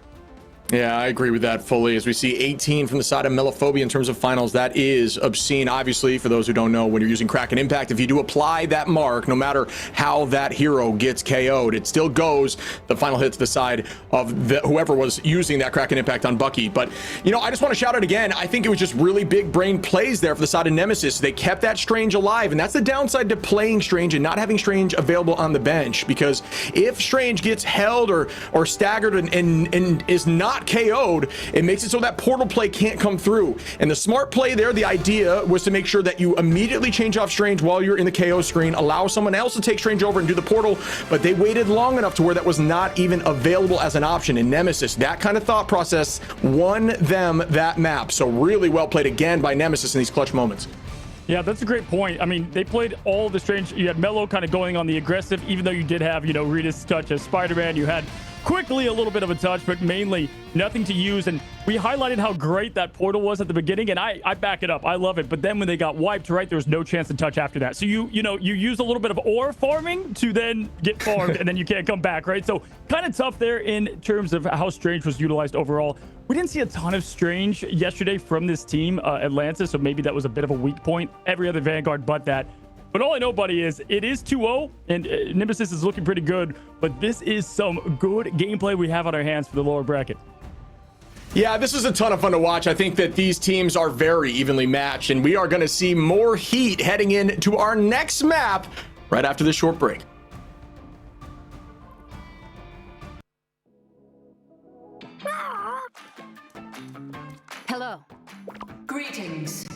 Yeah, I agree with that fully. As we see 18 from the side of Melophobia in terms of finals, that is obscene. Obviously, for those who don't know, when you're using Kraken Impact, if you do apply that mark, no matter how that hero gets KO'd, it still goes the final hit to the side of whoever was using that Kraken Impact on Bucky. But, I just want to shout out again. I think it was just really big brain plays there for the side of Nemesis. They kept that Strange alive, and that's the downside to playing Strange and not having Strange available on the bench, because if Strange gets held or staggered and is not KO'd, it makes it so that portal play can't come through. And the smart play there, the idea was to make sure that you immediately change off Strange while you're in the KO screen, allow someone else to take Strange over and do the portal, but they waited long enough to where that was not even available as an option. In Nemesis, that kind of thought process won them that map. So really well played again by Nemesis in these clutch moments. Yeah, that's a great point. I mean, they played all the Strange. You had Melo kind of going on the aggressive, even though you did have, Redis touch as Spider-Man. You had quickly a little bit of a touch, but mainly nothing to use. And we highlighted how great that portal was at the beginning, and I back it up. I love it. But then when they got wiped, right, there was no chance to touch after that. So you use a little bit of ore farming to then get farmed, and then you can't come back, right? So kind of tough there in terms of how Strange was utilized overall. We didn't see a ton of Strange yesterday from this team, Atlanta, so maybe that was a bit of a weak point. Every other Vanguard but that. But all I know, buddy, is it is 2-0, and Nemesis is looking pretty good, but this is some good gameplay we have on our hands for the lower bracket. Yeah, this is a ton of fun to watch. I think that these teams are very evenly matched, and we are going to see more heat heading into our next map right after this short break. Hello. Greetings.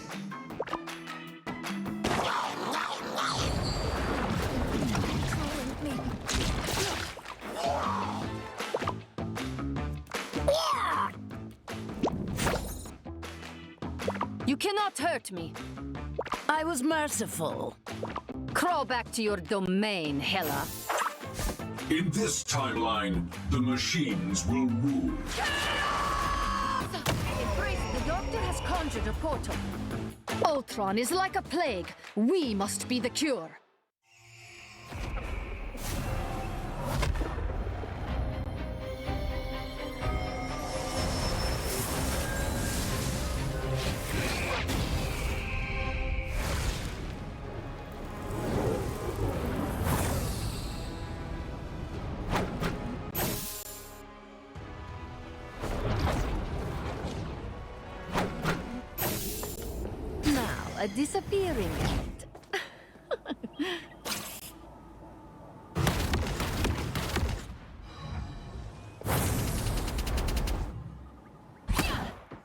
You cannot hurt me. I was merciful. Crawl back to your domain, Hela. In this timeline, the machines will rule. Embrace, the doctor has conjured a portal. Ultron is like a plague. We must be the cure. A disappearing act.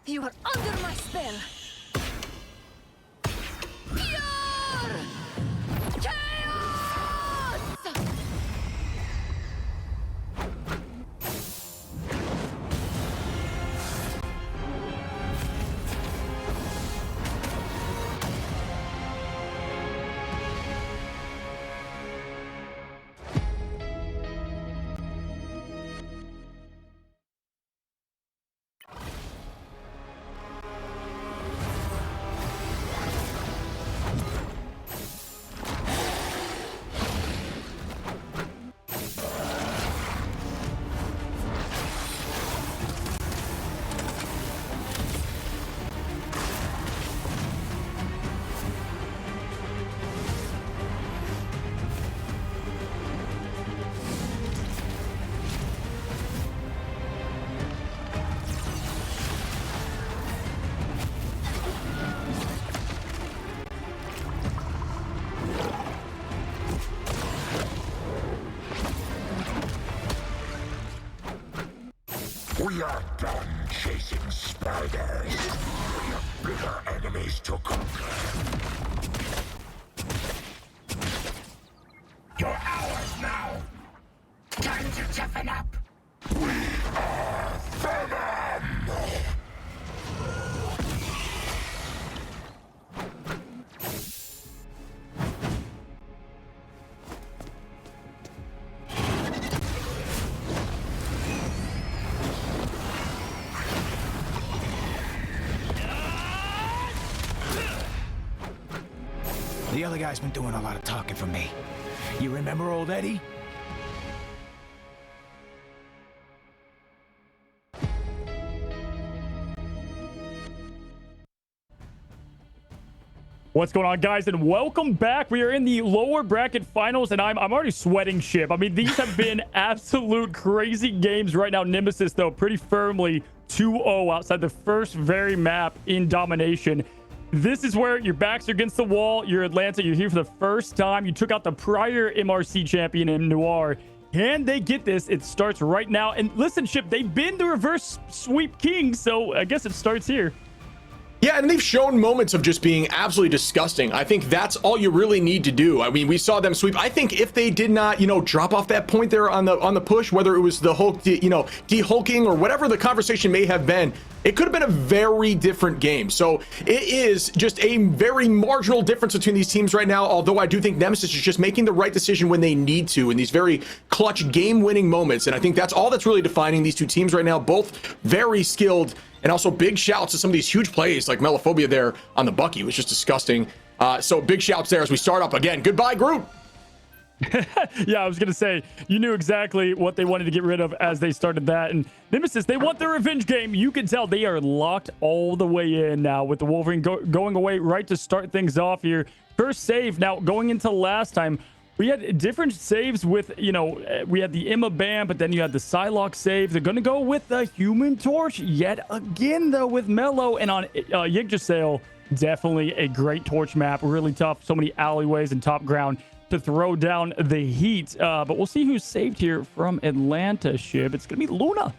You are under my spell. Pure chaos! We are done chasing spiders. We have bigger enemies to conquer. You're ours now. Time to toughen up. We are Venom. The other guy's been doing a lot of talking for me. You remember old Eddie? What's going on, guys, and welcome back. We are in the lower bracket finals, and I'm already sweating ship. I mean, these have been absolute crazy games right now. Nemesis, though, pretty firmly 2-0 outside the first very map in domination. This is where your backs are against the wall. You're Atlanta. You're here for the first time. You took out the prior MRC champion in Noir. Can they get this? It starts right now. And listen, Ship, they've been the reverse sweep king, so I guess it starts here. Yeah, and they've shown moments of just being absolutely disgusting. I think that's all you really need to do. I mean, we saw them sweep. I think if they did not, drop off that point there on the push, whether it was the Hulk, de-hulking or whatever the conversation may have been, it could have been a very different game. So it is just a very marginal difference between these teams right now, although I do think Nemesis is just making the right decision when they need to in these very clutch game-winning moments. And I think that's all that's really defining these two teams right now, both very skilled. And also big shouts to some of these huge plays like Melophobia there on the Bucky. It was just disgusting. So big shouts there as we start up again. Goodbye, Groot. Yeah, I was going to say, you knew exactly what they wanted to get rid of as they started that. And Nemesis, they want their revenge game. You can tell they are locked all the way in now with the Wolverine going away right to start things off here. First save. Now, going into last time, we had different saves with, we had the Emma Bam, but then you had the Psylocke save. They're going to go with the Human Torch yet again, though, with Mello. And on Yggdrasil, definitely a great torch map. Really tough. So many alleyways and top ground to throw down the heat. But we'll see who's saved here from Atlanta, Shib. It's going to be Luna.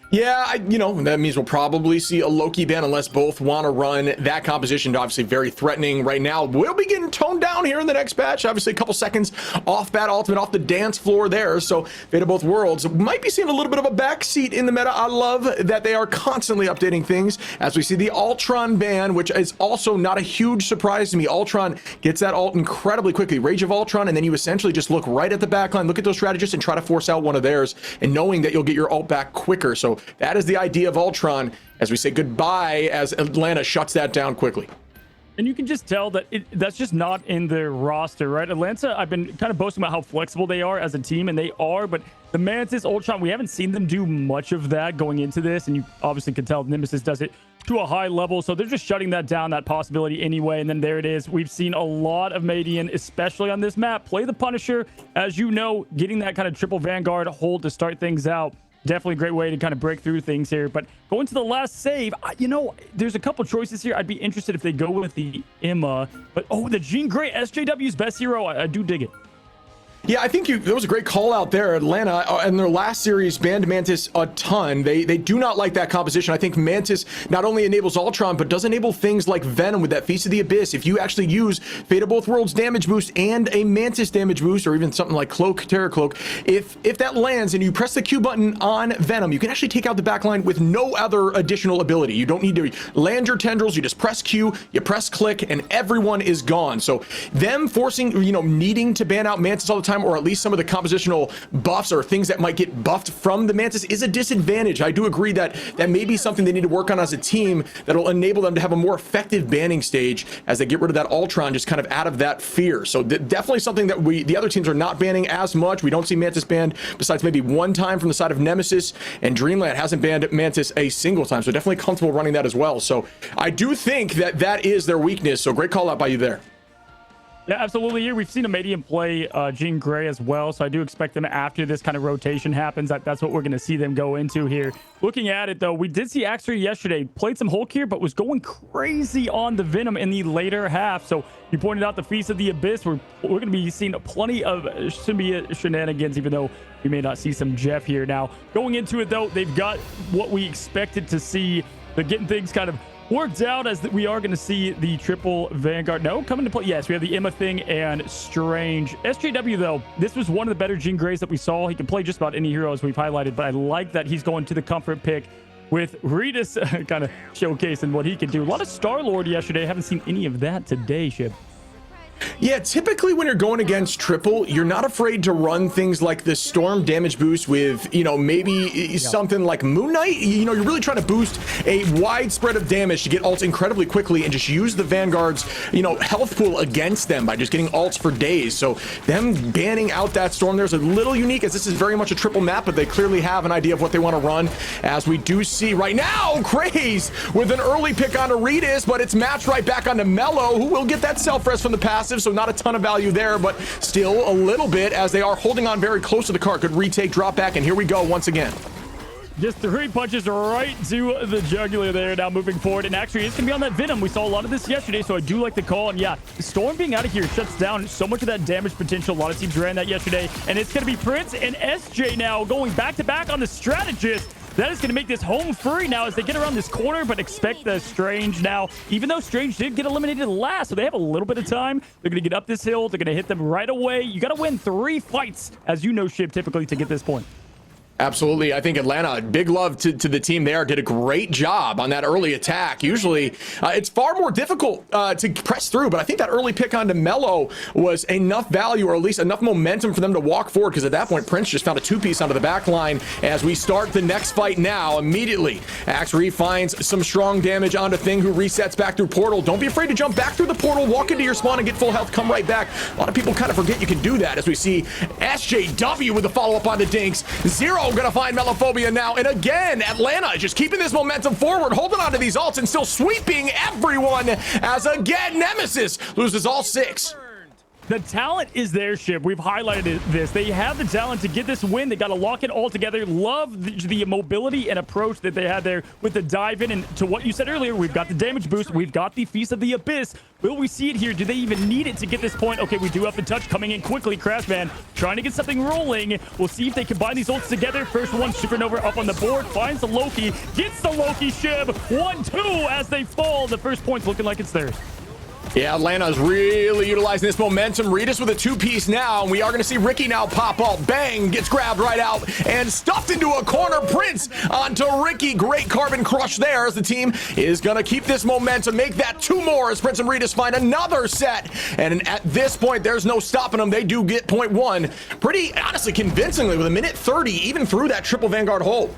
Yeah, that means we'll probably see a Loki ban unless both want to run that composition. Obviously very threatening right now. We'll be getting toned down here in the next patch. Obviously a couple seconds off that ultimate, off the dance floor there. So Fate of Both Worlds might be seeing a little bit of a backseat in the meta. I love that they are constantly updating things as we see the Ultron ban, which is also not a huge surprise to me. Ultron gets that ult incredibly quickly. Rage of Ultron, and then you essentially just look right at the backline, look at those strategists and try to force out one of theirs, and knowing that you'll get your ult back quicker. So that is the idea of Ultron as we say goodbye as Atlanta shuts that down quickly. And you can just tell that that's just not in their roster, right? Atlanta, I've been kind of boasting about how flexible they are as a team, and they are, but the Mantis, Ultron, we haven't seen them do much of that going into this, and you obviously can tell Nemesis does it to a high level, so they're just shutting that down, that possibility anyway, and then there it is. We've seen a lot of Madian, especially on this map, play the Punisher. As you know, getting that kind of triple Vanguard hold to start things out. Definitely a great way to kind of break through things here. But going to the last save, there's a couple choices here. I'd be interested if they go with the Emma. But, the Jean Grey, SJW's best hero. I do dig it. Yeah, I think that was a great call out there. Atlanta, in their last series, banned Mantis a ton. They do not like that composition. I think Mantis not only enables Ultron, but does enable things like Venom with that Feast of the Abyss. If you actually use Fate of Both Worlds damage boost and a Mantis damage boost, or even something like Cloak, Terror Cloak, if that lands and you press the Q button on Venom, you can actually take out the backline with no other additional ability. You don't need to land your tendrils. You just press Q, you press click, and everyone is gone. So them forcing, needing to ban out Mantis all the time, or at least some of the compositional buffs or things that might get buffed from the Mantis is a disadvantage. I do agree that may be something they need to work on as a team that'll enable them to have a more effective banning stage as they get rid of that Ultron just kind of out of that fear. So definitely something that the other teams are not banning as much. We don't see Mantis banned besides maybe one time from the side of Nemesis, and Dreamland hasn't banned Mantis a single time. So definitely comfortable running that as well. So I do think that is their weakness. So great call out by you there. Yeah, absolutely. Here we've seen Amadian play Jean Grey as well, so I do expect them after this kind of rotation happens. That's what we're going to see them go into here. Looking at it, though, we did see Axer yesterday played some Hulk here, but was going crazy on the Venom in the later half. So you pointed out the Feast of the Abyss. We're going to be seeing plenty of symbiote shenanigans, even though we may not see some Jeff here. Now, going into it, though, they've got what we expected to see. They're getting things kind of worked out as we are going to see the triple Vanguard. No, coming to play. Yes, we have the Emma thing and Strange. SJW, though, this was one of the better Jean Greys that we saw. He can play just about any hero as we've highlighted, but I like that he's going to the comfort pick with Regis kind of showcasing what he can do. A lot of Star-Lord yesterday. I haven't seen any of that today, Shib. Yeah, typically when you're going against triple, you're not afraid to run things like the storm damage boost with, you know, maybe something like Moon Knight. You know, you're really trying to boost a wide spread of damage to get ults incredibly quickly and just use the Vanguard's, you know, health pool against them by just getting ults for days. So them banning out that storm there's a little unique, as this is very much a triple map, but they clearly have an idea of what they want to run, as we do see right now Craze with an early pick onto Regis, but it's matched right back onto Mello, who will get that self-res from the passive. So not a ton of value there, but still a little bit, as they are holding on very close to the cart. Good retake, drop back, and here we go once again. Just 3 punches right to the jugular there. Now moving forward, and actually it's gonna be on that Venom. We saw a lot of this yesterday, so I do like the call. And yeah, Storm being out of here shuts down so much of that damage potential. A lot of teams ran that yesterday, and it's gonna be Prince and SJ now going back to back on the strategist. That is going to make this home free now as they get around this corner, but expect the Strange now, even though Strange did get eliminated last, so they have a little bit of time. They're going to get up this hill. They're going to hit them right away. You got to win 3 fights, as you know, Shib, typically to get this point. Absolutely. I think Atlanta, big love to the team there, did a great job on that early attack. Usually it's far more difficult to press through, but I think that early pick onto Mello was enough value, or at least enough momentum for them to walk forward, because at that point Prince just found a 2-piece onto the back line. As we start the next fight now, immediately Axre finds some strong damage onto Thing, who resets back through portal. Don't be afraid to jump back through the portal, walk into your spawn and get full health, come right back. A lot of people kind of forget you can do that, as we see SJW with the follow-up onto Dinks. Zero gonna find Melophobia now, and again Atlanta is just keeping this momentum forward, holding on to these ults and still sweeping everyone, as again Nemesis loses all 6. The talent is there, Shib. We've highlighted this. They have the talent to get this win. They got to lock it all together. Love the mobility and approach that they had there with the dive in. And to what you said earlier, we've got the damage boost. We've got the Feast of the Abyss. Will we see it here? Do they even need it to get this point? Okay, we do have the touch coming in quickly. Crashman trying to get something rolling. We'll see if they combine these ults together. First one, Supernova up on the board. Finds the Loki. Gets the Loki, Shib. 1-2 as they fall. The first point's looking like it's theirs. Yeah, Atlanta's really utilizing this momentum. Regis with a 2-piece now, and we are going to see Ricky now pop up. Bang, gets grabbed right out and stuffed into a corner. Prince onto Ricky. Great carbon crush there, as the team is going to keep this momentum, make that 2 more as Prince and Regis find another set. And at this point, there's no stopping them. They do get point 1 pretty, honestly, convincingly with 1:30, even through that triple Vanguard hold.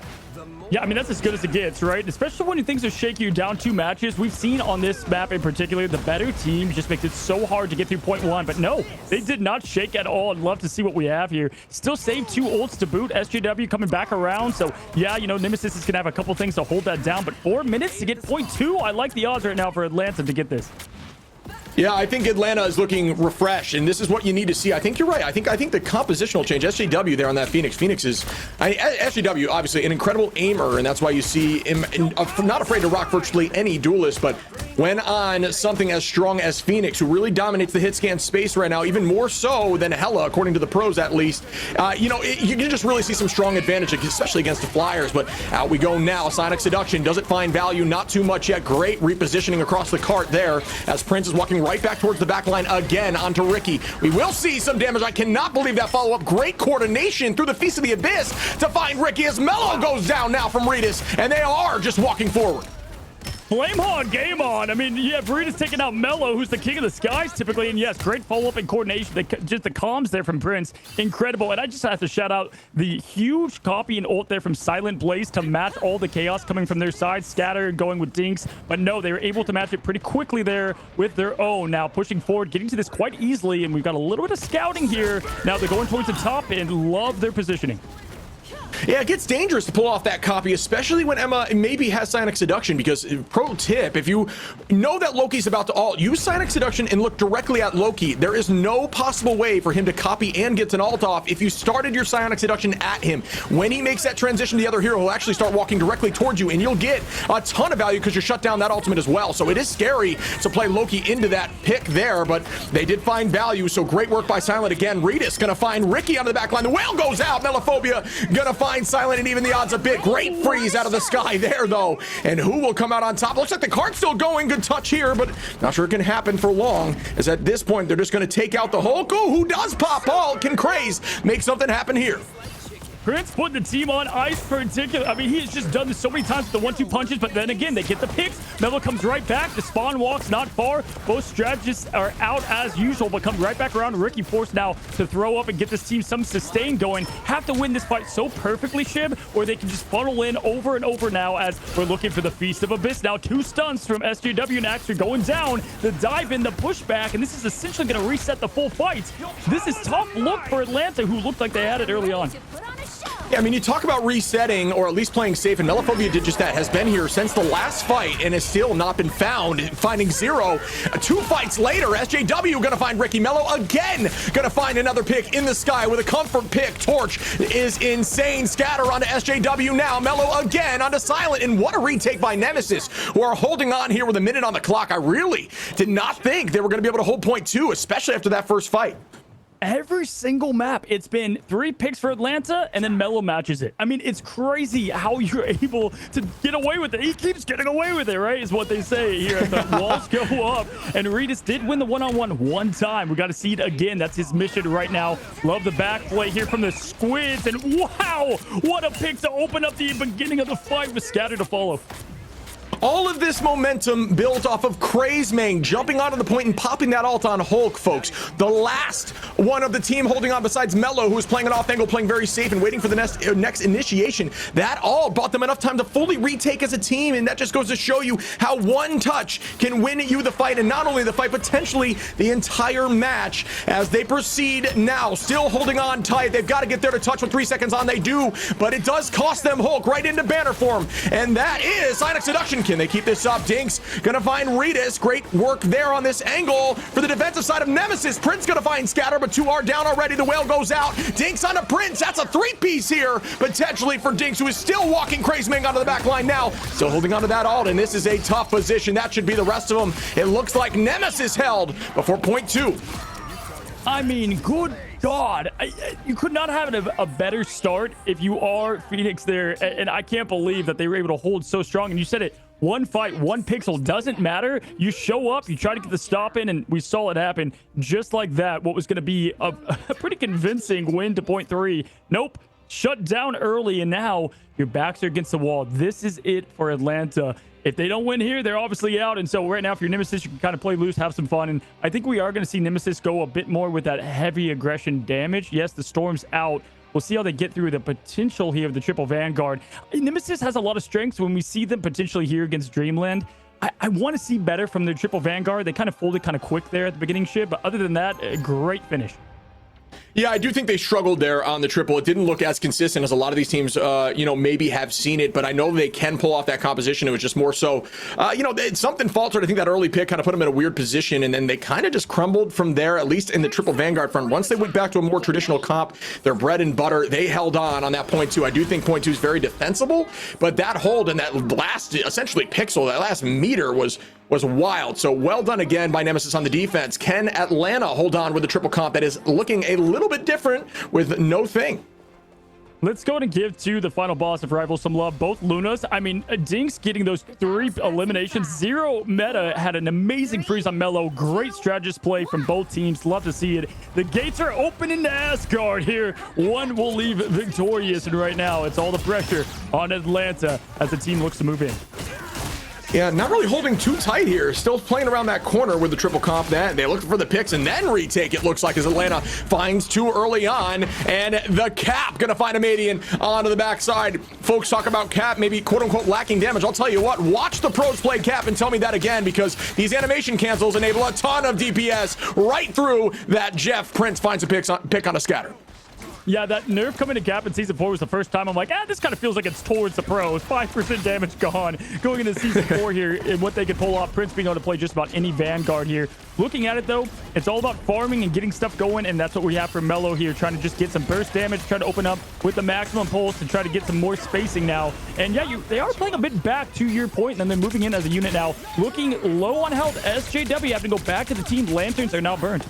Yeah, I mean, that's as good as it gets, right? Especially when things are shaky, you're down 2 matches. We've seen on this map in particular, the better team just makes it so hard to get through point 1. But no, they did not shake at all. I'd love to see what we have here. Still save 2 ults to boot. SJW coming back around. So, yeah, you know, Nemesis is going to have a couple things to hold that down. But 4 minutes to get point 2? I like the odds right now for Atlanta to get this. Yeah, I think Atlanta is looking refreshed, and this is what you need to see. I think you're right. I think the compositional change, SJW there on that Phoenix. Phoenix is, SJW, obviously an incredible aimer, and that's why you see him not afraid to rock virtually any duelist, but when on something as strong as Phoenix, who really dominates the hit scan space right now, even more so than Hella, according to the pros at least, you know, you can just really see some strong advantage, especially against the Flyers. But out we go now. Sonic Seduction doesn't find value, not too much yet. Great repositioning across the cart there, as Prince is walking right back towards the back line again onto Ricky. We will see some damage. I cannot believe that follow-up. Great coordination through the Feast of the Abyss to find Ricky, as Mello goes down now from Regis, and they are just walking forward. Flamehawk game on. I mean, yeah, Burrito's taking out Mello, who's the king of the skies typically. And yes, great follow-up and coordination. Just the comms there from Prince. Incredible. And I just have to shout out the huge copy and ult there from Silent Blaze to match all the chaos coming from their side. Scatter going with Dinks. But no, they were able to match it pretty quickly there with their own. Now pushing forward, getting to this quite easily. And we've got a little bit of scouting here. Now they're going towards the top and love their positioning. Yeah, it gets dangerous to pull off that copy, especially when Emma maybe has Psionic Seduction, because pro tip, if you know that Loki's about to ult, use Psionic Seduction and look directly at Loki. There is no possible way for him to copy and get an ult off if you started your Psionic Seduction at him. When he makes that transition to the other hero, he'll actually start walking directly towards you, and you'll get a ton of value because you shut down that ultimate as well. So it is scary to play Loki into that pick there, but they did find value, so great work by Silent again. Redis gonna find Ricky out of the back line. The whale goes out. Melophobia gonna find Silent and even the odds a bit. Great freeze out of the sky there, though. And who will come out on top? Looks like the card's still going. Good touch here, but not sure it can happen for long, as at this point, they're just gonna take out the Hulk. Oh, who does pop ult? Can Craze make something happen here? Prince put the team on ice particular. I mean, he's just done this so many times with the 1-2 punches, but then again, they get the picks. Melo comes right back. The spawn walks not far. Both strategists are out as usual, but come right back around. Ricky forced now to throw up and get this team some sustain going. Have to win this fight so perfectly, Shib, or they can just funnel in over and over now as we're looking for the Feast of Abyss. Now 2 stunts from SJW and Axter going down. The dive in, the pushback, and this is essentially going to reset the full fight. This is tough look for Atlanta, who looked like they had it early on. Yeah, I mean, you talk about resetting or at least playing safe, and Melophobia did just that. Has been here since the last fight and has still not been found, finding 0. 2 fights later, SJW gonna find Ricky. Melo again gonna find another pick in the sky with a comfort pick. Torch is insane. Scatter onto SJW now. Melo again onto Silent, and what a retake by Nemesis, who are holding on here with a minute on the clock. I really did not think they were gonna be able to hold point 2, especially after that first fight. Every single map, it's been 3 picks for Atlanta, and then Melo matches it. I mean, it's crazy how you're able to get away with it. He keeps getting away with it, right? Is what they say here. The walls go up, and Redis did win the one time. We got to see it again. That's his mission right now. Love the back play here from the Squids, and wow, what a pick to open up the beginning of the fight with Scatter to follow. All of this momentum built off of Crazemang jumping onto the point and popping that ult on Hulk, folks. The last one of the team holding on besides Melo, who was playing an off angle, playing very safe and waiting for the next initiation. That all bought them enough time to fully retake as a team, and that just goes to show you how one touch can win you the fight, and not only the fight, potentially the entire match as they proceed now. Still holding on tight. They've got to get there to touch with 3 seconds on. They do, but it does cost them Hulk right into banner form, and that is Psionic Seduction. Can they keep this up? Dinks gonna find Redis. Great work there on this angle for the defensive side of Nemesis. Prince gonna find Scatter, but 2 are down already. The whale goes out. Dinks onto Prince. That's a 3-piece here, potentially for Dinks, who is still walking Crazemang onto the back line now. Still holding onto that ult, and this is a tough position. That should be the rest of them. It looks like Nemesis held before point 2. I mean, good God, you could not have a better start if you are Phoenix there, and I can't believe that they were able to hold so strong. And you said it, 1 fight, 1 pixel, doesn't matter. You show up, you try to get the stop in, and we saw it happen just like that. What was going to be a pretty convincing win to point 3. Nope, shut down early, and now your backs are against the wall. This is it for Atlanta. If they don't win here, they're obviously out. And so right now, for your Nemesis, you can kind of play loose, have some fun. And I think we are going to see Nemesis go a bit more with that heavy aggression damage. Yes, the Storm's out. We'll see how they get through the potential here of the triple Vanguard. Nemesis has a lot of strengths. When we see them potentially here against Dreamland, I want to see better from the triple Vanguard. They kind of folded kind of quick there at the beginning, Shib. But other than that, a great finish. Yeah, I do think they struggled there on the triple. It didn't look as consistent as a lot of these teams, maybe have seen it, but I know they can pull off that composition. It was just more so, something faltered. I think that early pick kind of put them in a weird position, and then they kind of just crumbled from there, at least in the triple Vanguard front. Once they went back to a more traditional comp, their bread and butter, they held on that point 2. I do think point 2 is very defensible, but that hold and that last, essentially, pixel, that last meter was wild. So well done again by Nemesis on the defense. Can Atlanta hold on with the triple comp that is looking a little bit different with no thing? Let's go and give to the final boss of Rivals some love. Both Lunas. I mean, Dinks getting those 3 eliminations. 0 meta had an amazing freeze on Melo. Great strategist play from both teams. Love to see it. The gates are open into Asgard here. One will leave victorious, and right now it's all the pressure on Atlanta as the team looks to move in. Yeah, not really holding too tight here. Still playing around that corner with the triple comp. That they look for the picks and then retake, it looks like, as Atlanta finds 2 early on. And the Cap gonna find a Madian onto the backside. Folks talk about Cap maybe quote-unquote lacking damage. I'll tell you what, watch the pros play Cap and tell me that again, because these animation cancels enable a ton of DPS right through that. Jeff Prince finds a pick on a Scatter. Yeah, that nerf coming to Cap in Season 4 was the first time I'm like, this kind of feels like it's towards the pros. 5% damage gone. Going into Season 4 here, and what they could pull off. Prince being able to play just about any Vanguard here. Looking at it, though, it's all about farming and getting stuff going, and that's what we have for Mello here, trying to just get some burst damage, trying to open up with the maximum pulse and try to get some more spacing now. And yeah, they are playing a bit back to your point, and then they're moving in as a unit now. Looking low on health, SJW having to go back to the team. Lanterns are now burned.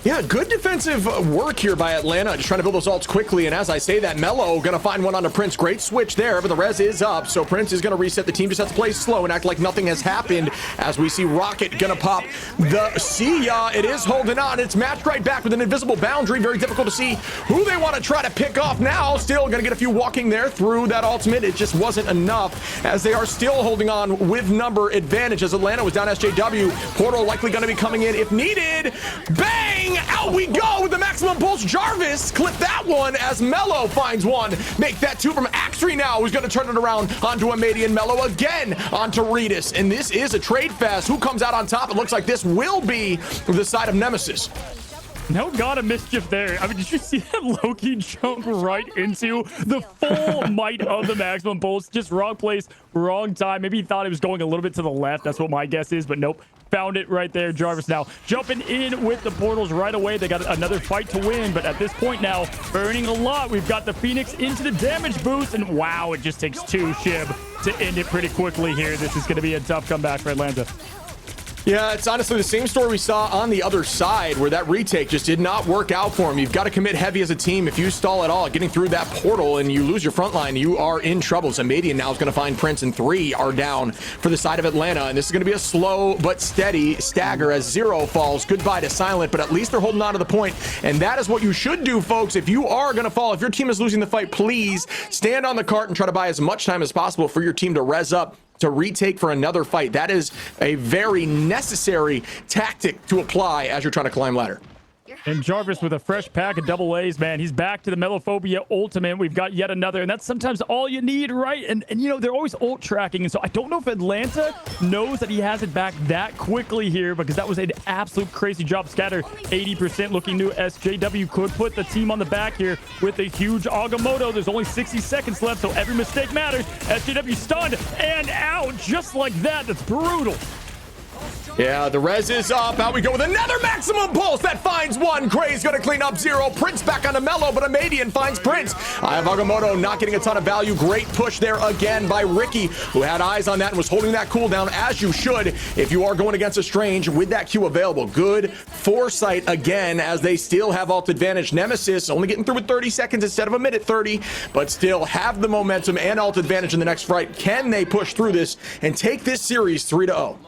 Yeah, good defensive work here by Atlanta, just trying to build those ults quickly. And as I say that, Mello gonna find one onto Prince. Great switch there, but the res is up, so Prince is gonna reset. The team just has to play slow and act like nothing has happened as we see Rocket gonna pop the see ya. It is holding on. It's matched right back with an invisible boundary. Very difficult to see who they want to try to pick off now. Still gonna get a few walking there through that ultimate. It just wasn't enough as they are still holding on with number advantage as Atlanta was down SJW. Portal likely gonna be coming in if needed. Bang! Out we go with the maximum pulse. Jarvis clip that one as Mello finds one. Make that two from Axtree now, who's going to turn it around onto Amadian. Mello again onto Redis. And this is a trade fest. Who comes out on top? It looks like this will be the side of Nemesis. No god of mischief there. I mean, did you see that Loki jump right into the full might of the maximum pulse? Just wrong place, wrong time. Maybe he thought it was going a little bit to the left. That's what my guess is, but nope. Found it right there. Jarvis now jumping in with the portals right away. They got another fight to win, but at this point now, burning a lot. We've got the Phoenix into the damage boost, and wow, it just takes 2 Shib to end it pretty quickly here. This is going to be a tough comeback for Atlanta. Yeah, it's honestly the same story we saw on the other side where that retake just did not work out for him. You've got to commit heavy as a team. If you stall at all, getting through that portal and you lose your front line, you are in trouble. Zamadian now is going to find Prince, and 3 are down for the side of Atlanta. And this is going to be a slow but steady stagger as 0 falls. Goodbye to Silent, but at least they're holding on to the point. And that is what you should do, folks. If you are going to fall, if your team is losing the fight, please stand on the cart and try to buy as much time as possible for your team to res up, to retake for another fight. That is a very necessary tactic to apply as you're trying to climb ladder. And Jarvis with a fresh pack of double A's, man. He's back to the Melophobia ultimate. We've got yet another, and that's sometimes all you need, right? And you know, they're always ult tracking, and so I don't know if Atlanta knows that he has it back that quickly here, because that was an absolute crazy job. Scatter 80% looking new. SJW could put the team on the back here with a huge Agamotto. There's only 60 seconds left, so every mistake matters. SJW stunned and out just like that. That's brutal. Yeah, the res is up. Out we go with another maximum pulse that finds one. Gray's gonna clean up 0. Prince back onto Mello, but Amadian finds Prince. I have Agamotto not getting a ton of value. Great push there again by Ricky, who had eyes on that and was holding that cooldown, as you should if you are going against a Strange with that Q available. Good foresight again, as they still have ult advantage. Nemesis only getting through with 30 seconds instead of a minute 30, but still have the momentum and ult advantage in the next fight. Can they push through this and take this series 3-0?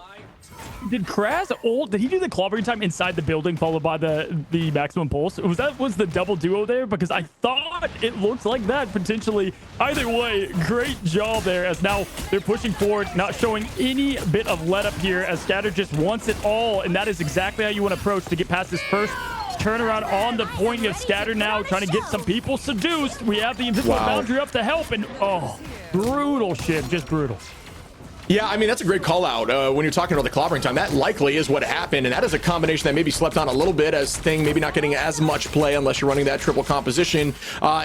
Did Kraz ult? Did he do the clobbering time inside the building followed by the maximum pulse? Was the double duo there? Because I thought it looked like that potentially. Either way, great job there, as now they're pushing forward, not showing any bit of let up here, as Scatter just wants it all, and that is exactly how you want to approach to get past this first turnaround on the point. You have Scatter now trying to get some people seduced. We have the invisible boundary up to help, and oh, brutal shit, just brutal. Yeah, I mean, that's a great call out when you're talking about the clobbering time. That likely is what happened, and that is a combination that maybe slept on a little bit, as Thing maybe not getting as much play unless you're running that triple composition.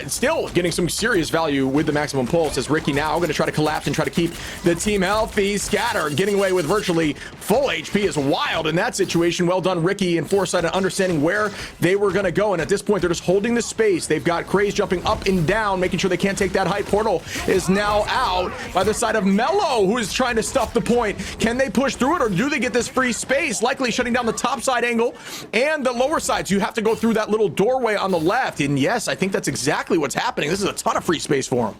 Still getting some serious value with the maximum pulse, as Ricky now going to try to collapse and try to keep the team healthy. Scatter getting away with virtually full HP is wild in that situation. Well done, Ricky and Foresight, and understanding where they were going to go, and at this point they're just holding the space. They've got Craze jumping up and down, making sure they can't take that high. Portal is now out by the side of Mello, who is trying to stuff the point. Can they push through it, or do they get this free space? Likely shutting down the top side angle and the lower side, so you have to go through that little doorway on the left. And yes, I think that's exactly what's happening. This is a ton of free space for them.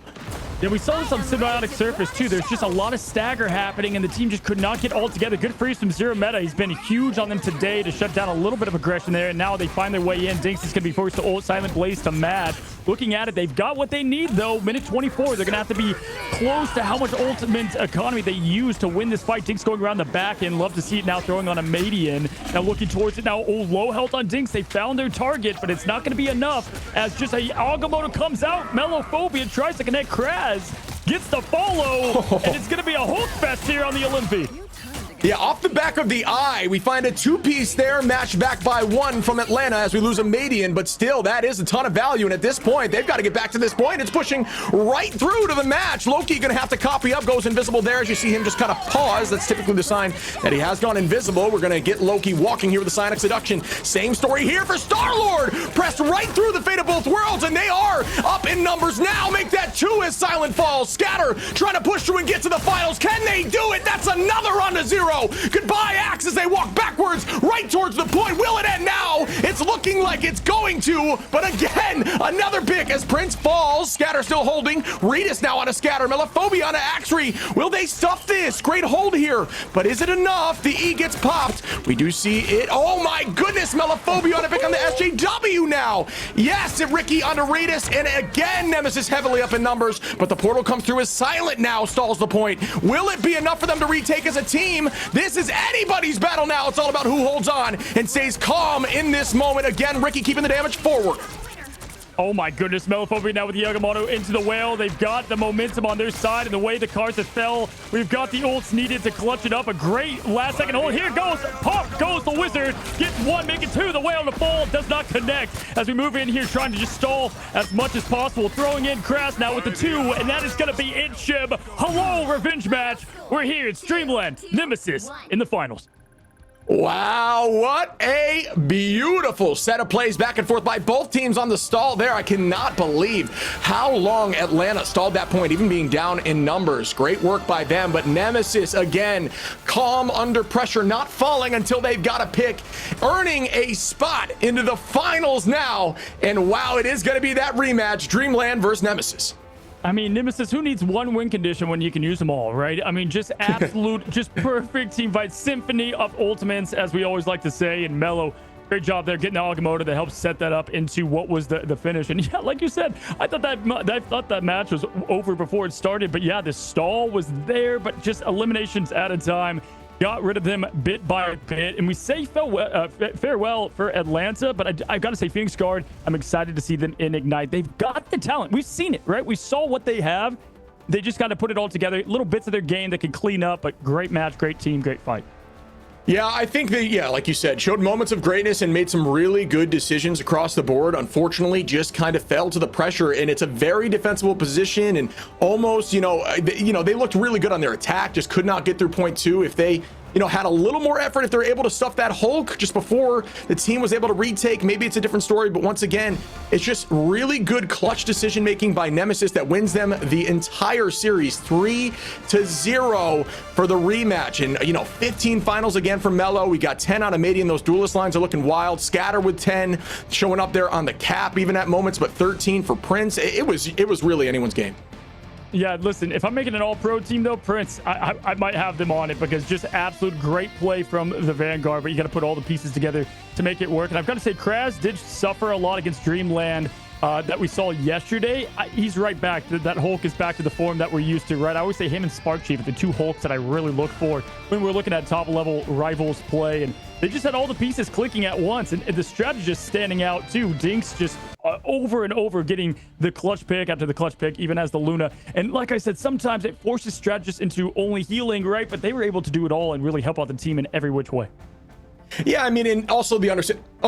Yeah, we saw this on Symbiotic Surface too. There's just a lot of stagger happening, and the team just could not get all together. Good freeze from Zero Meta. He's been huge on them today to shut down a little bit of aggression there, and now they find their way in. Dinks is going to be forced to ult. Silent Blaze to Mad. Looking at it, they've got what they need, though. Minute 24, they're going to have to be close to how much ultimate economy they use to win this fight. Dinks going around the back end. Love to see it now, throwing on a Madian. Now looking towards it now. Oh, low health on Dinks. They found their target, but it's not going to be enough, as just a Agamotto comes out. Melophobia tries to connect Kraz. Gets the follow, and it's going to be a Hulk fest here on the Olympi. Yeah, off the back of the eye, we find a two-piece there, matched back by one from Atlanta as we lose a Madian, but still, that is a ton of value, and at this point, they've got to get back to this point. It's pushing right through to the match. Loki gonna have to copy up, goes invisible there as you see him just kind of pause. That's typically the sign that he has gone invisible. We're gonna get Loki walking here with the sign of seduction. Same story here for Star-Lord. Pressed right through the fate of both worlds, and they are up in numbers now. Make that 2 as Silent falls. Scatter trying to push through and get to the finals. Can they do it? That's another run to 0. Goodbye, Axe, as they walk backwards right towards the point. Will it end now? It's looking like it's going to, but again, another pick as Prince falls. Scatter still holding. Regis now on a Scatter. Melaphobia on a Axry. Will they stuff this? Great hold here, but is it enough? The E gets popped. We do see it. Oh my goodness, Melaphobia on a pick on the SJW now. Yes, Ricky on a Regis, and again, Nemesis heavily up in numbers, but the portal comes through as Silent now stalls the point. Will it be enough for them to retake as a team? This is anybody's battle now. It's all about who holds on and stays calm in this moment. Again, Ricky keeping the damage forward. Oh my goodness, Melaphobia now with the Yagamoto into the whale. They've got the momentum on their side, and the way the cards have fell, we've got the ults needed to clutch it up. A great last second hold. Here goes, pop goes the wizard. Gets one, make it two. The whale to fall does not connect as we move in here, trying to just stall as much as possible. Throwing in Crass now with the 2, and that is going to be it, Shib. Hello, revenge match. We're here at Streamland. Nemesis in the finals. Wow, what a beautiful set of plays back and forth by both teams on the stall there. I cannot believe how long Atlanta stalled that point, even being down in numbers. Great work by them, but Nemesis, again, calm under pressure, not falling until they've got a pick, earning a spot into the finals now. And wow, it is going to be that rematch, Dreamland versus Nemesis. I mean, Nemesis, who needs one win condition when you can use them all, right? I mean, just absolute, just perfect team fight, symphony of ultimates, as we always like to say. And Mello, great job there getting the Agamotto to help set that up into what was the finish. And yeah, like you said, I thought that match was over before it started. But yeah, the stall was there, but just eliminations at a time. Got rid of them bit by bit, and we say farewell for Atlanta, but I got to say, Phoenix Guard, I'm excited to see them in Ignite. They've got the talent. We've seen it, right? We saw what they have. They just got to put it all together. Little bits of their game that can clean up, but great match, great team, great fight. Yeah, I think they, like you said, showed moments of greatness and made some really good decisions across the board. Unfortunately, just kind of fell to the pressure, and it's a very defensible position, and almost, they looked really good on their attack, just could not get through point 2. If they, had a little more effort, if they're able to stuff that Hulk just before the team was able to retake, maybe it's a different story. But once again, it's just really good clutch decision making by Nemesis that wins them the entire series 3-0 for the rematch. And 15 finals again for Mello. We got 10 on a Madian. Those duelist lines are looking wild. Scatter with 10 showing up there on the cap even at moments, but 13 for Prince. It was really anyone's game. Yeah, listen, if I'm making an all-pro team, though, Prince, I might have them on it, because just absolute great play from the Vanguard, but you got to put all the pieces together to make it work. And I've got to say, Kraz did suffer a lot against Dreamland that we saw yesterday. He's right back. That Hulk is back to the form that we're used to, right? I always say him and Spark Chief are the 2 Hulks that I really look for when we're looking at top-level rivals play. And they just had all the pieces clicking at once, and the strategist standing out, too. Dinks just over and over getting the clutch pick after the clutch pick, even as the Luna. And like I said, sometimes it forces strategists into only healing, right? But they were able to do it all and really help out the team in every which way. Yeah, I mean, and also the understand.